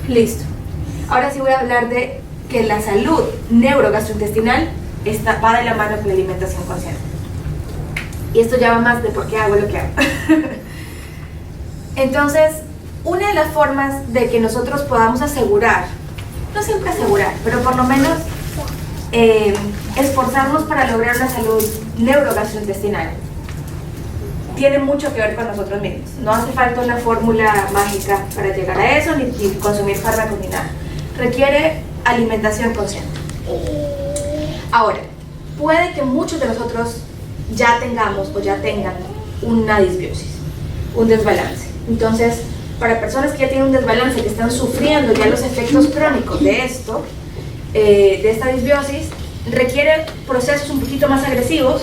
Listo. Ahora sí voy a hablar de que la salud neurogastrointestinal va de la mano con la alimentación consciente. Y esto ya va más de por qué hago lo que hago. Entonces, una de las formas de que nosotros podamos asegurar, no siempre asegurar, pero por lo menos esforzarnos para lograr una salud neurogastrointestinal, tiene mucho que ver con nosotros mismos. No hace falta una fórmula mágica para llegar a eso, ni consumir fármacos ni nada. Requiere alimentación consciente. Ahora, puede que muchos de nosotros ya tengamos o ya tengan una disbiosis, un desbalance. Entonces, para personas que ya tienen un desbalance, que están sufriendo ya los efectos crónicos de esto, de esta disbiosis, requiere procesos un poquito más agresivos,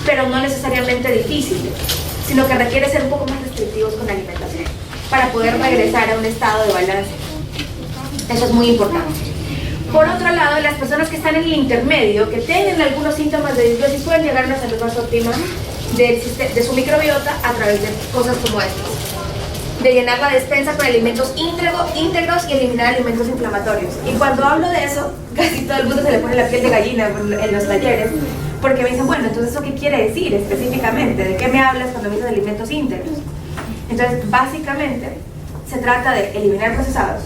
pero no necesariamente difíciles, sino que requiere ser un poco más restrictivos con la alimentación para poder regresar a un estado de balance. Eso es muy importante. Por otro lado, las personas que están en el intermedio, que tienen algunos síntomas de disbiosis, pueden llegar a una salud más óptima de su microbiota a través de cosas como estas: de llenar la despensa con alimentos íntegros y eliminar alimentos inflamatorios. Y cuando hablo de eso, casi todo el mundo se le pone la piel de gallina en los talleres, porque me dicen, bueno, entonces ¿eso qué quiere decir específicamente? ¿De qué me hablas cuando me dices alimentos íntegros? Entonces, básicamente, se trata de eliminar procesados,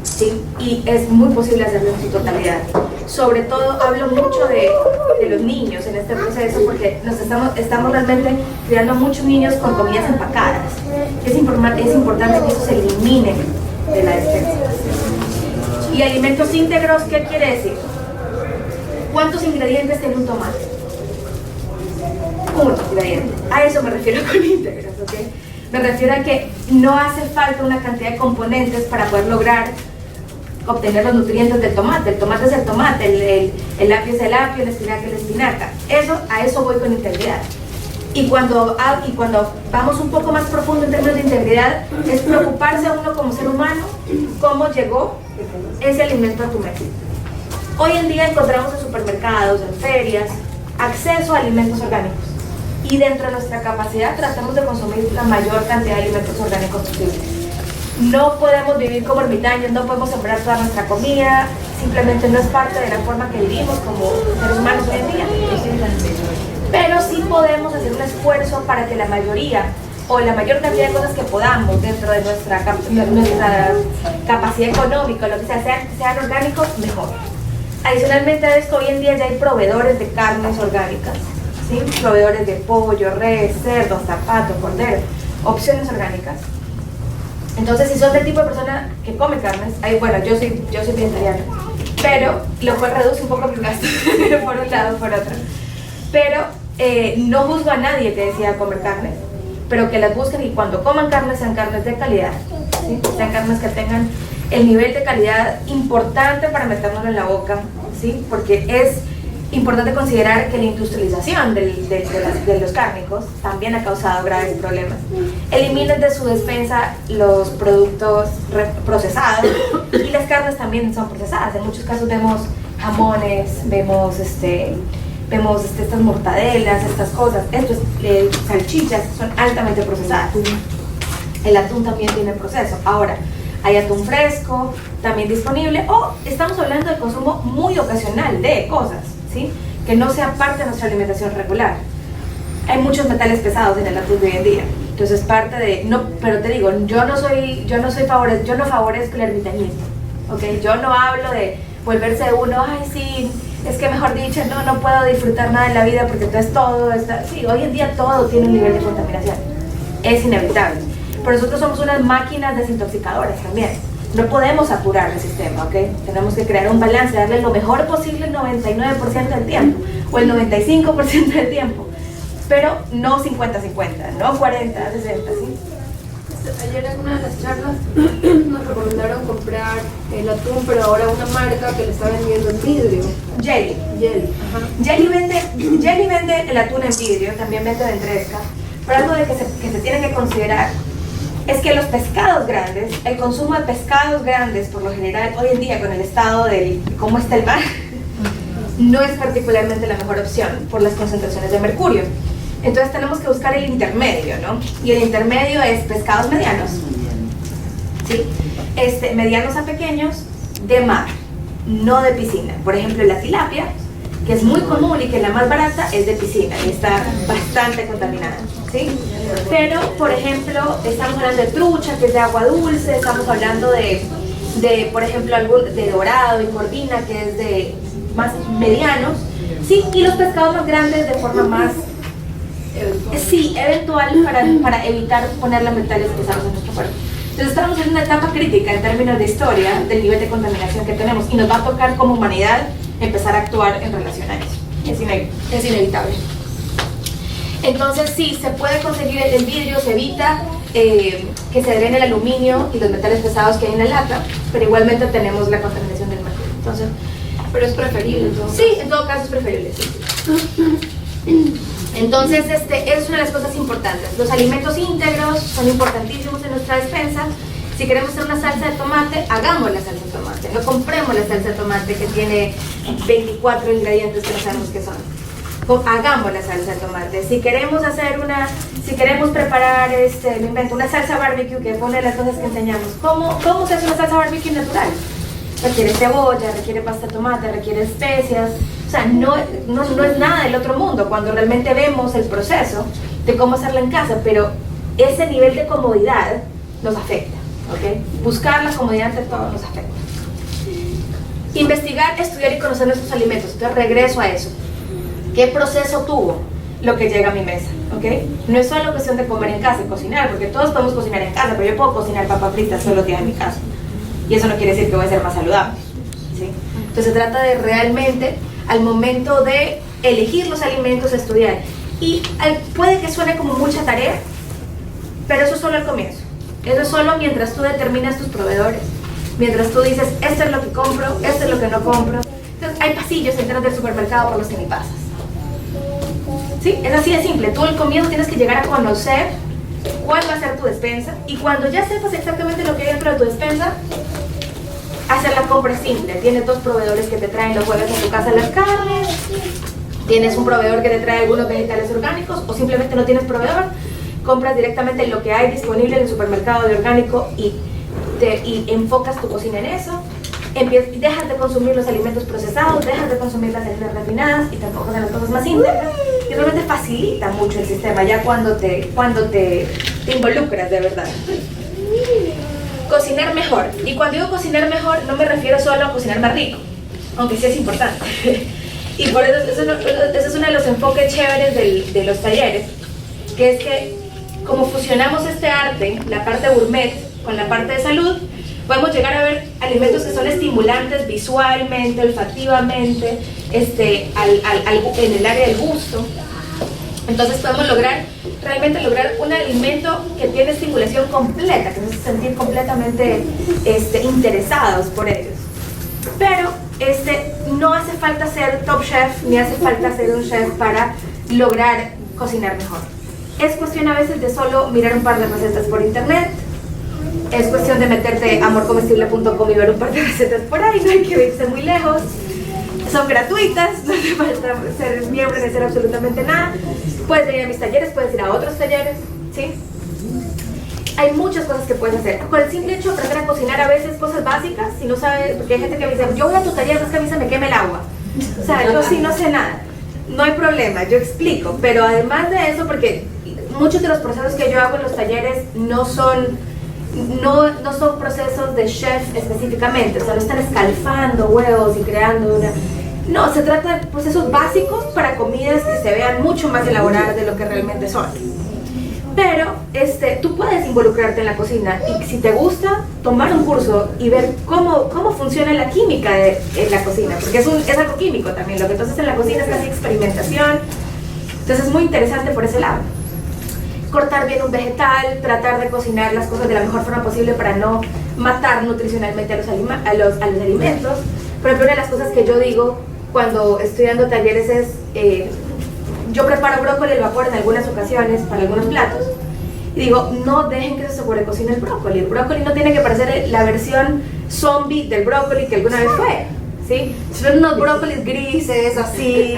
¿sí? Y es muy posible hacerlo en su totalidad. Sobre todo, hablo mucho de los niños en este proceso, porque estamos realmente criando muchos niños con comidas empacadas. Es importante que eso se elimine de la despensa. ¿Y alimentos íntegros qué quiere decir? ¿Cuántos ingredientes tiene un tomate? Un ingrediente. A eso me refiero con íntegros, ¿ok? Me refiero a que no hace falta una cantidad de componentes para poder lograr obtener los nutrientes del tomate. El tomate es el tomate, el apio es el apio, la espinaca es la espinaca. A eso voy con integridad. Y cuando vamos un poco más profundo en términos de integridad, es preocuparse a uno como ser humano, cómo llegó ese alimento a tu mesa. Hoy en día encontramos en supermercados, en ferias, acceso a alimentos orgánicos. Y dentro de nuestra capacidad tratamos de consumir la mayor cantidad de alimentos orgánicos posible. No podemos vivir como ermitaños, no podemos sembrar toda nuestra comida, simplemente no es parte de la forma que vivimos como seres humanos hoy en día. Pero sí podemos hacer un esfuerzo para que la mayoría o la mayor cantidad de cosas que podamos dentro de nuestra capacidad económica, lo que sea, sean orgánicos, mejor. Adicionalmente a esto, hoy en día ya hay proveedores de carnes orgánicas, ¿sí? Proveedores de pollo, res, cerdo, zapato, cordero, opciones orgánicas. Entonces, si sos del tipo de persona que come carnes, bueno, yo soy vegetariana, pero lo cual reduce un poco mi gasto, por un lado, por otro. Pero no juzgo a nadie que decida comer carnes, pero que las busquen y cuando coman carnes sean carnes de calidad, ¿sí? Sean carnes que tengan el nivel de calidad importante para metérnoslo en la boca, ¿sí? Porque es importante considerar que la industrialización de los cárnicos también ha causado graves problemas. Eliminen de su despensa los productos procesados, y las carnes también son procesadas. En muchos casos vemos jamones, vemos estas mortadelas, estas cosas, salchichas son altamente procesadas. El atún también tiene proceso. Ahora, hay atún fresco también disponible, o estamos hablando de consumo muy ocasional de cosas, ¿sí? Que no sea parte de nuestra alimentación regular. Hay muchos metales pesados en el atún de hoy en día, entonces parte de, no, pero te digo, yo no favorezco el ermitañismo, ¿ok? Yo no hablo de volverse uno, ay sí, es que mejor dicho, no puedo disfrutar nada en la vida porque entonces todo está, sí, hoy en día todo tiene un nivel de contaminación, es inevitable, pero nosotros somos unas máquinas desintoxicadoras también. No podemos saturar el sistema, ¿ok? Tenemos que crear un balance, darle lo mejor posible el 99% del tiempo, o el 95% del tiempo, pero no 50-50, no 40-60, ¿sí? Ayer en una de las charlas nos recomendaron comprar el atún, pero ahora una marca que le está vendiendo en vidrio. Jelly. Ajá. Jelly vende el atún en vidrio, también vende Ventresca, pero algo de que se tiene que considerar es que los pescados grandes, el consumo de pescados grandes, por lo general, hoy en día con el estado de cómo está el mar, no es particularmente la mejor opción por las concentraciones de mercurio. Entonces tenemos que buscar el intermedio, ¿no? Y el intermedio es pescados medianos, ¿sí? Medianos a pequeños de mar, no de piscina. Por ejemplo, la tilapia, que es muy común y que es la más barata, es de piscina y está bastante contaminada, ¿sí? Pero, por ejemplo, estamos hablando de trucha, que es de agua dulce, estamos hablando de por ejemplo, de dorado y corvina, que es de más medianos, ¿sí? Y los pescados más grandes de forma más, sí, eventual, para evitar ponerle metales pesados en nuestro cuerpo. Entonces estamos en una etapa crítica en términos de historia del nivel de contaminación que tenemos y nos va a tocar como humanidad empezar a actuar en relación a eso. Es inevitable. Entonces sí, se puede conseguir el vidrio, se evita que se drene el aluminio y los metales pesados que hay en la lata, pero igualmente tenemos la contaminación del mercurio. Entonces, pero es preferible, entonces. Sí, en todo caso es preferible, sí. Entonces, es una de las cosas importantes. Los alimentos íntegros son importantísimos en nuestra despensa. Si queremos hacer una salsa de tomate, hagamos la salsa de tomate. No compremos la salsa de tomate que tiene 24 ingredientes que no sabemos qué son. Hagamos la salsa de tomate. Si queremos preparar, me invento, una salsa barbecue, que es una de las cosas que enseñamos. ¿Cómo se hace una salsa barbecue natural? Requiere cebolla, requiere pasta de tomate, requiere especias. O sea, no es nada del otro mundo cuando realmente vemos el proceso de cómo hacerla en casa, pero ese nivel de comodidad nos afecta, ¿ok? Buscar la comodidad ante todo nos afecta. Investigar, estudiar y conocer nuestros alimentos. Entonces regreso a eso. ¿Qué proceso tuvo lo que llega a mi mesa? ¿Okay? No es solo cuestión de comer en casa y cocinar, porque todos podemos cocinar en casa, pero yo puedo cocinar papas fritas todos los días en mi casa. Y eso no quiere decir que voy a ser más saludable, ¿sí? Entonces se trata de realmente, al momento de elegir los alimentos, estudiar. Y puede que suene como mucha tarea, pero eso es solo al comienzo. Eso es solo mientras tú determinas tus proveedores, mientras tú dices, esto es lo que compro, esto es lo que no compro. Entonces hay pasillos enteros del supermercado por los que ni pasas. ¿Sí? Es así de simple. Tú al comienzo tienes que llegar a conocer cuál va a ser tu despensa y cuando ya sepas exactamente lo que hay dentro de tu despensa, hacer la compra simple. Tienes dos proveedores que te traen los jueves en tu casa las carnes, tienes un proveedor que te trae algunos vegetales orgánicos o simplemente no tienes proveedor, compras directamente lo que hay disponible en el supermercado de orgánico y enfocas tu cocina en eso. Dejas de consumir los alimentos procesados, dejas de consumir las harinas refinadas y te enfocas en las cosas más íntegras y realmente facilita mucho el sistema ya cuando te involucras de verdad. Cocinar mejor. Y cuando digo cocinar mejor no me refiero solo a cocinar más rico, aunque sí es importante. Y por eso es uno de los enfoques chéveres de los talleres, que es que como fusionamos este arte, la parte gourmet con la parte de salud, podemos llegar a ver alimentos que son estimulantes visualmente, olfativamente, en el área del gusto. Entonces podemos realmente lograr un alimento que tiene estimulación completa, que nos hace sentir completamente interesados por ellos. Pero no hace falta ser top chef, ni hace falta ser un chef para lograr cocinar mejor. Es cuestión a veces de solo mirar un par de recetas por internet. Es cuestión de meterte a amorcomestible.com y ver un par de recetas por ahí, no hay que irse muy lejos. Son gratuitas, no hace falta ser miembro ni hacer absolutamente nada. Puedes venir a mis talleres, puedes ir a otros talleres, ¿sí? Hay muchas cosas que puedes hacer. Con el simple hecho de aprender a cocinar a veces cosas básicas, si no sabes, porque hay gente que me dice, yo voy a tu taller, no es que a mí se me queme el agua. O sea, yo sí no sé nada. No hay problema, yo explico. Pero además de eso, porque muchos de los procesos que yo hago en los talleres no son procesos de chef específicamente, o sea, no están escalfando huevos y creando una... No, se trata de procesos básicos para comidas que se vean mucho más elaboradas de lo que realmente son. Pero tú puedes involucrarte en la cocina y si te gusta, tomar un curso y ver cómo funciona la química de la cocina, porque es algo químico también, lo que tú haces en la cocina es casi experimentación, entonces es muy interesante por ese lado. Cortar bien un vegetal, tratar de cocinar las cosas de la mejor forma posible para no matar nutricionalmente a los alimentos. Por ejemplo, una de las cosas que yo digo cuando estoy dando talleres es, yo preparo brócoli al vapor en algunas ocasiones para algunos platos y digo, no dejen que se sobrecocine el brócoli. El brócoli no tiene que parecer la versión zombie del brócoli que alguna vez fue, ¿sí? Son unos brócolis grises, así,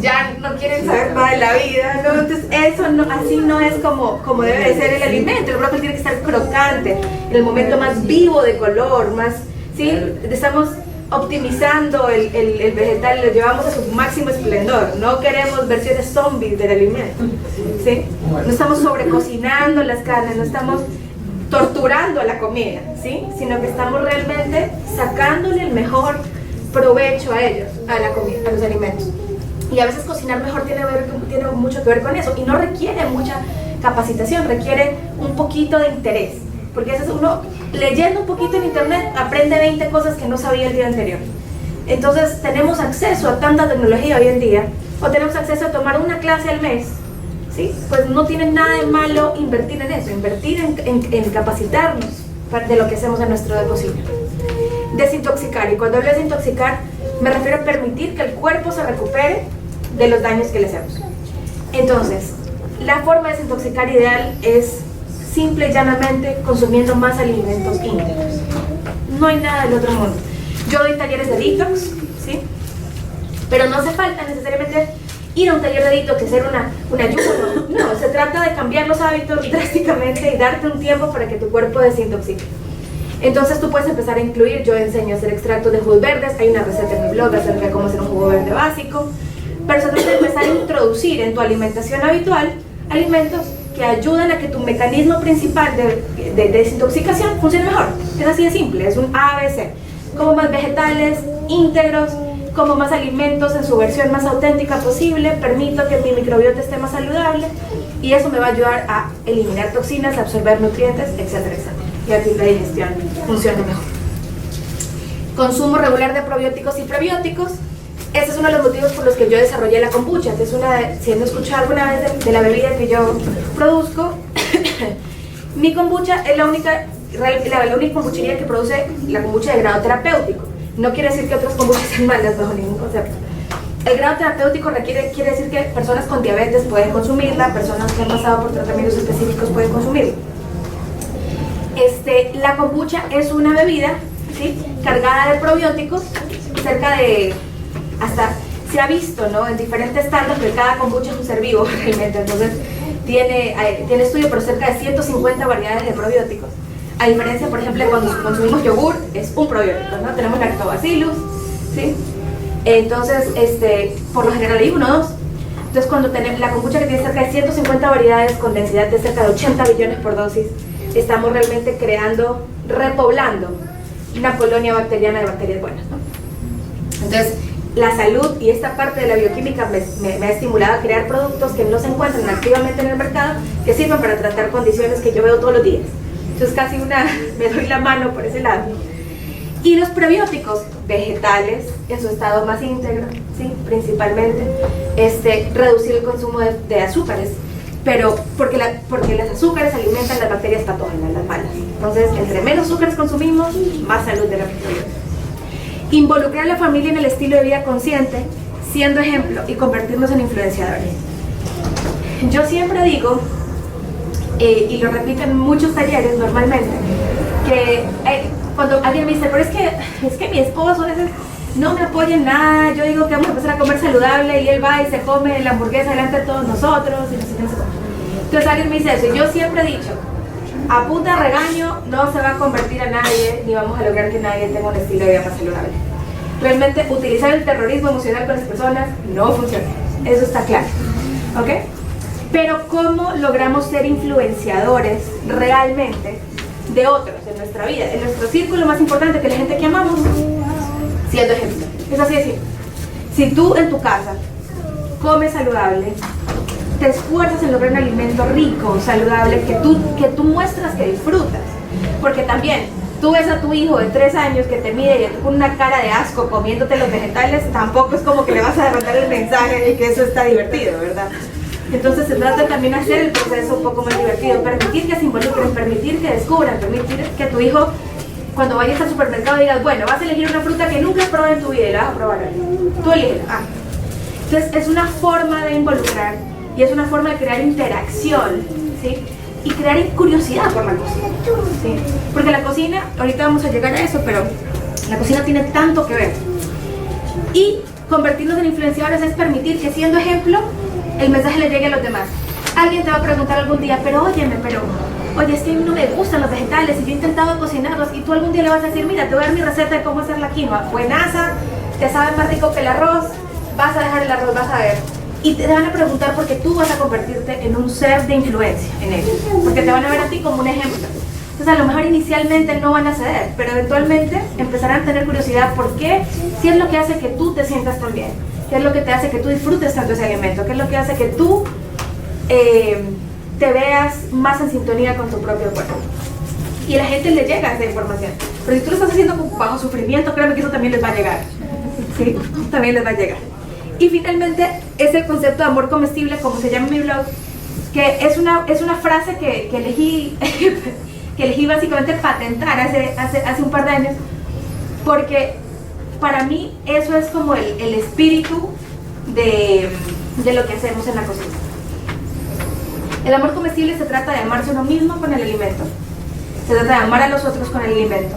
ya no quieren saber nada de la vida, ¿no? Entonces eso no, así no es como debe de ser el alimento. El brócoli tiene que estar crocante, en el momento más vivo de color, más, ¿sí? Estamos optimizando el vegetal, lo llevamos a su máximo esplendor. No queremos versiones zombies del alimento, ¿sí? No estamos sobrecocinando las carnes, no estamos torturando la comida, ¿sí? Sino que estamos realmente sacándole el mejor provecho a ellos, a la comida, a los alimentos. Y a veces cocinar mejor tiene mucho que ver con eso, y no requiere mucha capacitación, requiere un poquito de interés, porque a veces uno, leyendo un poquito en internet, aprende 20 cosas que no sabía el día anterior. Entonces tenemos acceso a tanta tecnología hoy en día, o tenemos acceso a tomar una clase al mes, ¿sí? Pues no tiene nada de malo invertir en eso, invertir en capacitarnos de lo que hacemos en nuestro de cocina. Desintoxicar, y cuando hablo de desintoxicar me refiero a permitir que el cuerpo se recupere de los daños que le hacemos. Entonces, la forma de desintoxicar ideal es simple y llanamente consumiendo más alimentos íntegros. No hay nada del otro mundo. Yo doy talleres de detox, ¿sí? Pero no hace falta necesariamente ir a un taller de detox y hacer un ayuno. No, se trata de cambiar los hábitos drásticamente y darte un tiempo para que tu cuerpo desintoxique. Entonces tú puedes empezar a incluir, yo enseño a hacer extractos de jugos verdes, hay una receta en mi blog acerca de cómo hacer un jugo verde básico, pero se trata de empezar a introducir en tu alimentación habitual alimentos que ayudan a que tu mecanismo principal de desintoxicación funcione mejor. Es así de simple, es un ABC. Como más vegetales íntegros, como más alimentos en su versión más auténtica posible, permito que mi microbiota esté más saludable y eso me va a ayudar a eliminar toxinas, a absorber nutrientes, etcétera, etcétera. Y a que la digestión funcione mejor. Consumo regular de probióticos y prebióticos. Ese es uno de los motivos por los que yo desarrollé la kombucha. Es si han escuchado alguna vez de la bebida que yo produzco, mi kombucha es la única kombuchería que produce la kombucha de grado terapéutico. No quiere decir que otras kombuchas sean malas bajo ningún concepto. El grado terapéutico quiere decir que personas con diabetes pueden consumirla, personas que han pasado por tratamientos específicos pueden consumirla. La kombucha es una bebida, ¿sí?, cargada de probióticos, cerca de, hasta se ha visto, ¿no?, en diferentes tandas, que cada kombucha es un ser vivo realmente. Entonces tiene estudio por cerca de 150 variedades de probióticos. A diferencia, por ejemplo, cuando consumimos yogur, es un probiótico, ¿no? Tenemos lactobacillus, ¿sí? Entonces, por lo general hay uno o dos. Entonces, cuando tenemos la kombucha, que tiene cerca de 150 variedades con densidad de cerca de 80 billones por dosis, estamos realmente repoblando una colonia bacteriana de bacterias buenas, ¿no? Entonces, la salud y esta parte de la bioquímica me ha estimulado a crear productos que no se encuentran activamente en el mercado, que sirvan para tratar condiciones que yo veo todos los días. Entonces, casi me doy la mano por ese lado. Y los prebióticos vegetales, en su estado más íntegro, ¿sí?, principalmente, reducir el consumo de azúcares, pero porque los azúcares alimentan las bacterias patógenas, las malas. Entonces, entre menos azúcares consumimos, más salud de la microbiota. Involucrar a la familia en el estilo de vida consciente, siendo ejemplo, y convertirnos en influenciadores. Yo siempre digo, y lo repito en muchos talleres normalmente, que cuando alguien me dice, pero es que mi esposo a veces no me apoya en nada, yo digo que vamos a empezar a comer saludable y él va y se come la hamburguesa delante de todos nosotros, y no sé qué. Entonces alguien me dice eso, y yo siempre he dicho, a puta regaño no se va a convertir a nadie, ni vamos a lograr que nadie tenga un estilo de vida más saludable. Realmente utilizar el terrorismo emocional con las personas no funciona, eso está claro, ¿ok? Pero ¿cómo logramos ser influenciadores realmente de otros en nuestra vida, en nuestro círculo más importante, que es la gente que amamos? Siendo ejemplo. Es así de simple. Si tú en tu casa comes saludable, te esfuerzas en lograr un alimento rico, saludable, que tú muestras que disfrutas, porque también tú ves a tu hijo de 3 años que te mide con una cara de asco comiéndote los vegetales, tampoco es como que le vas a derrotar el mensaje de que eso está divertido, ¿verdad? Entonces se trata también de hacer el proceso un poco más divertido, permitir que se involucren, permitir que descubran, permitir que tu hijo, cuando vayas al supermercado, digas, bueno, vas a elegir una fruta que nunca has probado en tu vida y la vas a probar hoy. Tú eliges. Entonces es una forma de involucrar y es una forma de crear interacción, ¿sí?, y crear curiosidad por la cocina, ¿sí? Porque la cocina, ahorita vamos a llegar a eso, pero la cocina tiene tanto que ver. Y convertirnos en influenciadores es permitir que, siendo ejemplo, el mensaje le llegue a los demás. Alguien te va a preguntar algún día, oye, es que a mí no me gustan los vegetales y yo he intentado cocinarlos, y tú algún día le vas a decir, mira, te voy a dar mi receta de cómo hacer la quinoa, buenaza, te sabe más rico que el arroz, vas a dejar el arroz, vas a ver. Y te van a preguntar porque tú vas a convertirte en un ser de influencia en ellos, porque te van a ver a ti como un ejemplo. Entonces a lo mejor inicialmente no van a ceder, pero eventualmente empezarán a tener curiosidad por qué, si es lo que hace que tú te sientas tan bien, qué es lo que te hace que tú disfrutes tanto ese alimento, qué es lo que hace que tú te veas más en sintonía con tu propio cuerpo. Y a la gente le llega esa información. Pero si tú lo estás haciendo bajo sufrimiento, créeme que eso también les va a llegar. ¿Sí? También les va a llegar. Y finalmente, es el concepto de amor comestible, como se llama en mi blog, que es una frase que elegí, que elegí básicamente patentar hace un par de años, porque para mí eso es como el espíritu de lo que hacemos en la cocina. El amor comestible se trata de amarse uno mismo con el alimento, se trata de amar a los otros con el alimento,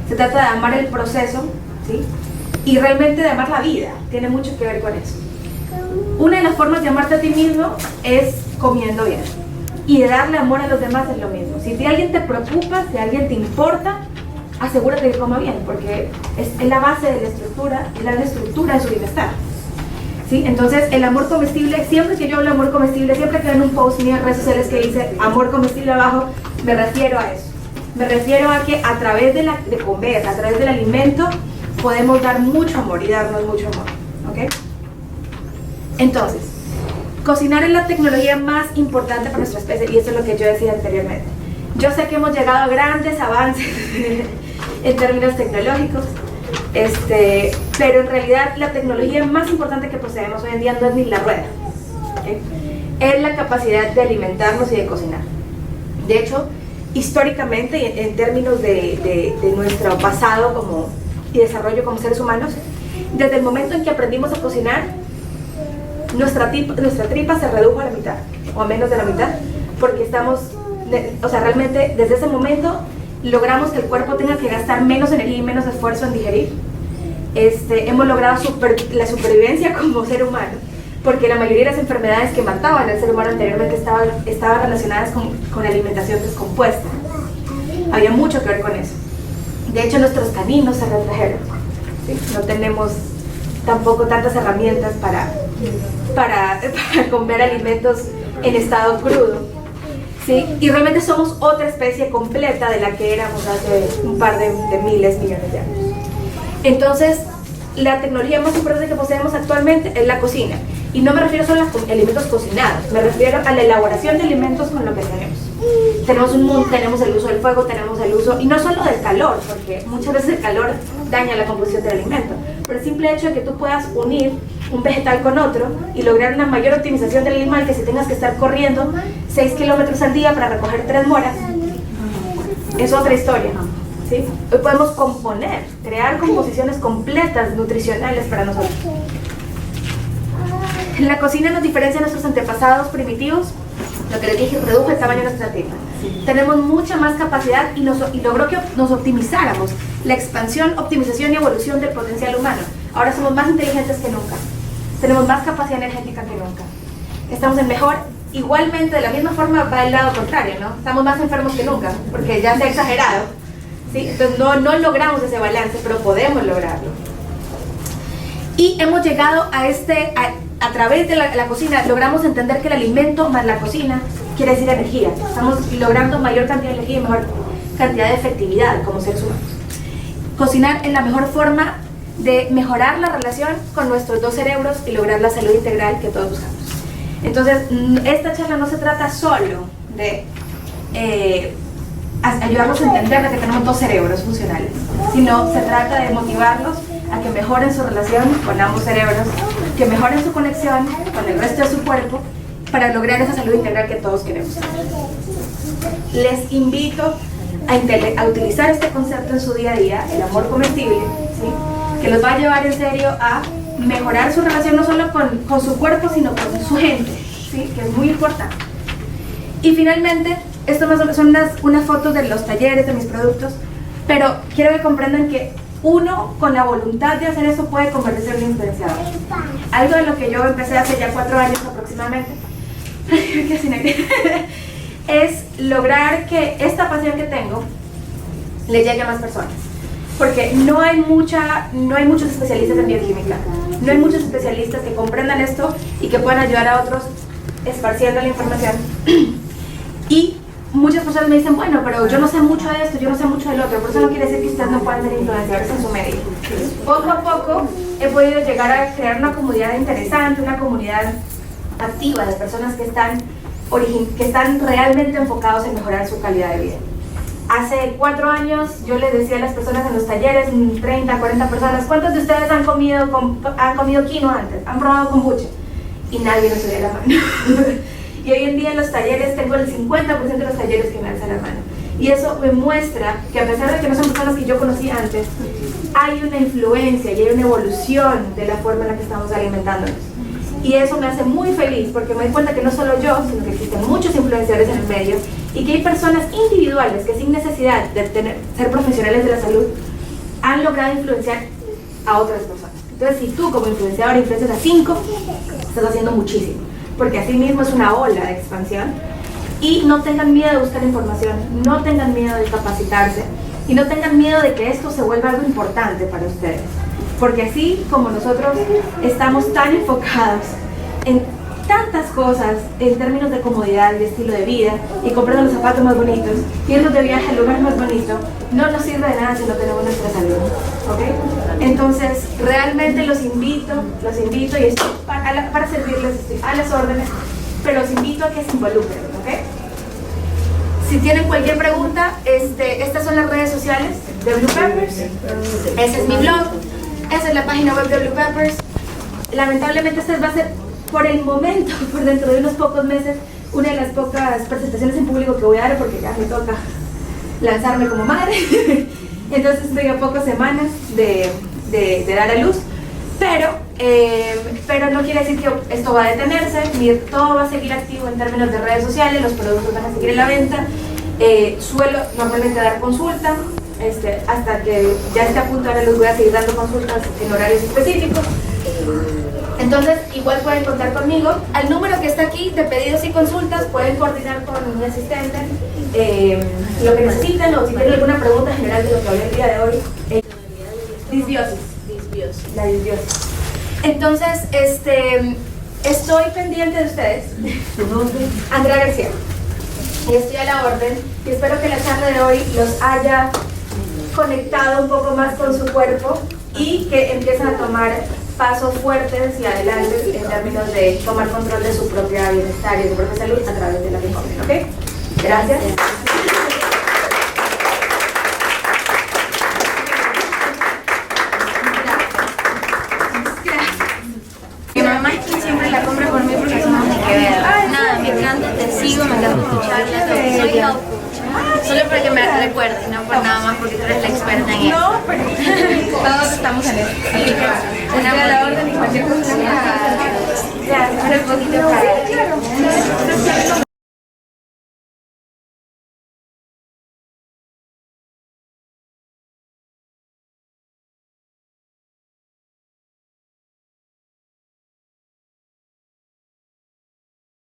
se trata de amar el proceso, ¿sí? Y realmente de amar la vida, tiene mucho que ver con eso. Una de las formas de amarte a ti mismo es comiendo bien, y de darle amor a los demás es lo mismo. Si alguien te preocupa, si alguien te importa, asegúrate que coma bien, porque es la base de la estructura, es la estructura de su bienestar. ¿Sí? Entonces, el amor comestible, siempre que yo hablo de amor comestible, siempre que ven un post mío en redes sociales que dice amor comestible abajo, me refiero a eso. Me refiero a que a través de comer, a través del alimento, podemos dar mucho amor y darnos mucho amor. ¿Ok? Entonces, cocinar es la tecnología más importante para nuestra especie, y eso es lo que yo decía anteriormente. Yo sé que hemos llegado a grandes avances en términos tecnológicos, pero en realidad la tecnología más importante que poseemos hoy en día no es ni la rueda, ¿okay? Es la capacidad de alimentarnos y de cocinar. De hecho, históricamente, en términos de nuestro pasado y desarrollo como seres humanos, desde el momento en que aprendimos a cocinar, nuestra tripa se redujo a la mitad, o a menos de la mitad, porque realmente desde ese momento logramos que el cuerpo tenga que gastar menos energía y menos esfuerzo en digerir. Hemos logrado la supervivencia como ser humano, porque la mayoría de las enfermedades que mataban al ser humano anteriormente estaban relacionadas con alimentación descompuesta. Había mucho que ver con eso. De hecho, nuestros caninos se retrajeron, ¿sí? No tenemos tampoco tantas herramientas para comer alimentos en estado crudo, ¿sí? Y realmente somos otra especie completa de la que éramos hace un par de millones de años. Entonces, la tecnología más importante que poseemos actualmente es la cocina. Y no me refiero solo a los alimentos cocinados, me refiero a la elaboración de alimentos con lo que tenemos. Tenemos el uso del fuego, tenemos el uso, y no solo del calor, porque muchas veces el calor daña la composición del alimento, pero el simple hecho de que tú puedas unir un vegetal con otro y lograr una mayor optimización del animal, que si tengas que estar corriendo 6 kilómetros al día para recoger 3 moras, es otra historia, ¿sí? Hoy podemos crear composiciones completas nutricionales para nosotros. La cocina nos diferencia de nuestros antepasados primitivos. Lo que les dije, redujo el tamaño de nuestra tripa. Tenemos mucha más capacidad y logró que nos optimizáramos la expansión, optimización y evolución del potencial humano. Ahora somos más inteligentes que nunca. Tenemos más capacidad energética que nunca. Estamos en mejor. Igualmente, de la misma forma va el lado contrario, ¿no? Estamos más enfermos que nunca, porque ya se ha exagerado, ¿sí? Entonces no logramos ese balance, pero podemos lograrlo. Y hemos llegado a través de la cocina, logramos entender que el alimento más la cocina quiere decir energía. Estamos logrando mayor cantidad de energía y mejor cantidad de efectividad como seres humanos. Cocinar es la mejor forma de mejorar la relación con nuestros dos cerebros y lograr la salud integral que todos buscamos. Entonces, esta charla no se trata solo de ayudarlos a entender de que tenemos dos cerebros funcionales, sino se trata de motivarlos a que mejoren su relación con ambos cerebros, que mejoren su conexión con el resto de su cuerpo para lograr esa salud integral que todos queremos. Les invito a utilizar este concepto en su día a día, el amor comestible, ¿sí? Que los va a llevar en serio a mejorar su relación no solo con su cuerpo, sino con su gente, ¿sí? Que es muy importante. Y finalmente, esto más o menos son unas fotos de los talleres, de mis productos, pero quiero que comprendan que uno con la voluntad de hacer eso puede convertirse en un influenciador. Algo de lo que yo empecé hace ya 4 años aproximadamente es lograr que esta pasión que tengo le llegue a más personas. Porque no hay muchos especialistas en bioquímica, no hay muchos especialistas que comprendan esto y que puedan ayudar a otros esparciendo la información. Y muchas personas me dicen, bueno, pero yo no sé mucho de esto, yo no sé mucho del otro, por eso no quiere decir que ustedes no puedan ser influenciadores en su medio. Poco a poco he podido llegar a crear una comunidad interesante, una comunidad activa de personas que están realmente enfocados en mejorar su calidad de vida. Hace 4 años yo les decía a las personas en los talleres, 30, 40 personas, ¿cuántos de ustedes han comido quinoa antes? ¿Han probado kombucha? Y nadie nos subía la mano. Y hoy en día en los talleres tengo el 50% de los talleres que me alzan la mano. Y eso me muestra que a pesar de que no son personas que yo conocí antes, hay una influencia y hay una evolución de la forma en la que estamos alimentándonos. Y eso me hace muy feliz porque me doy cuenta que no solo yo, sino que existen muchos influenciadores en el medio y que hay personas individuales que sin necesidad de ser profesionales de la salud han logrado influenciar a otras personas. Entonces, si tú como influenciador influencias a 5, estás haciendo muchísimo, porque así mismo es una ola de expansión. Y no tengan miedo de buscar información, no tengan miedo de capacitarse y no tengan miedo de que esto se vuelva algo importante para ustedes, porque así como nosotros estamos tan enfocados en tantas cosas en términos de comodidad y de estilo de vida y comprando los zapatos más bonitos, irnos de viaje al lugar más bonito, no nos sirve de nada si no tenemos nuestra salud, ¿ok? Entonces realmente los invito y estoy para servirles, estoy a las órdenes, pero los invito a que se involucren, ¿ok? Si tienen cualquier pregunta, estas son las redes sociales de Blue Peppers, ese es mi blog, esa es la página web de Blue Peppers. Lamentablemente esta va a ser por el momento, por dentro de unos pocos meses, una de las pocas presentaciones en público que voy a dar porque ya me toca lanzarme como madre. Entonces estoy a pocas semanas de dar a luz, pero no quiere decir que esto va a detenerse, todo va a seguir activo en términos de redes sociales, los productos van a seguir en la venta. Suelo normalmente dar consulta, hasta que ya esté a punto, ahora les voy a seguir dando consultas en horarios específicos. Entonces, igual pueden contar conmigo. Al número que está aquí de pedidos y consultas, pueden coordinar con mi asistente lo que necesiten o si tienen alguna pregunta general de lo que hablé el día de hoy. Disbiosis. La disbiosis. Entonces, estoy pendiente de ustedes. Andrea García. Y estoy a la orden. Y espero que la charla de hoy los haya conectado un poco más con su cuerpo y que empiecen a tomar pasos fuertes y adelante en términos de tomar control de su propia bienestar y de su propia salud a través de la que comen, ¿ok? Gracias. Mi mamá es quien siempre la compra por mí porque somos de Quevedo. Nada, me encanta, te sigo, me encanta escucharla, soy health coach. Solo para que me recuerdes, no por nada más porque tú eres la experta en eso. No, pero todos estamos en esto. Una a la orden y cualquier cosa. Ya, espera un poquito para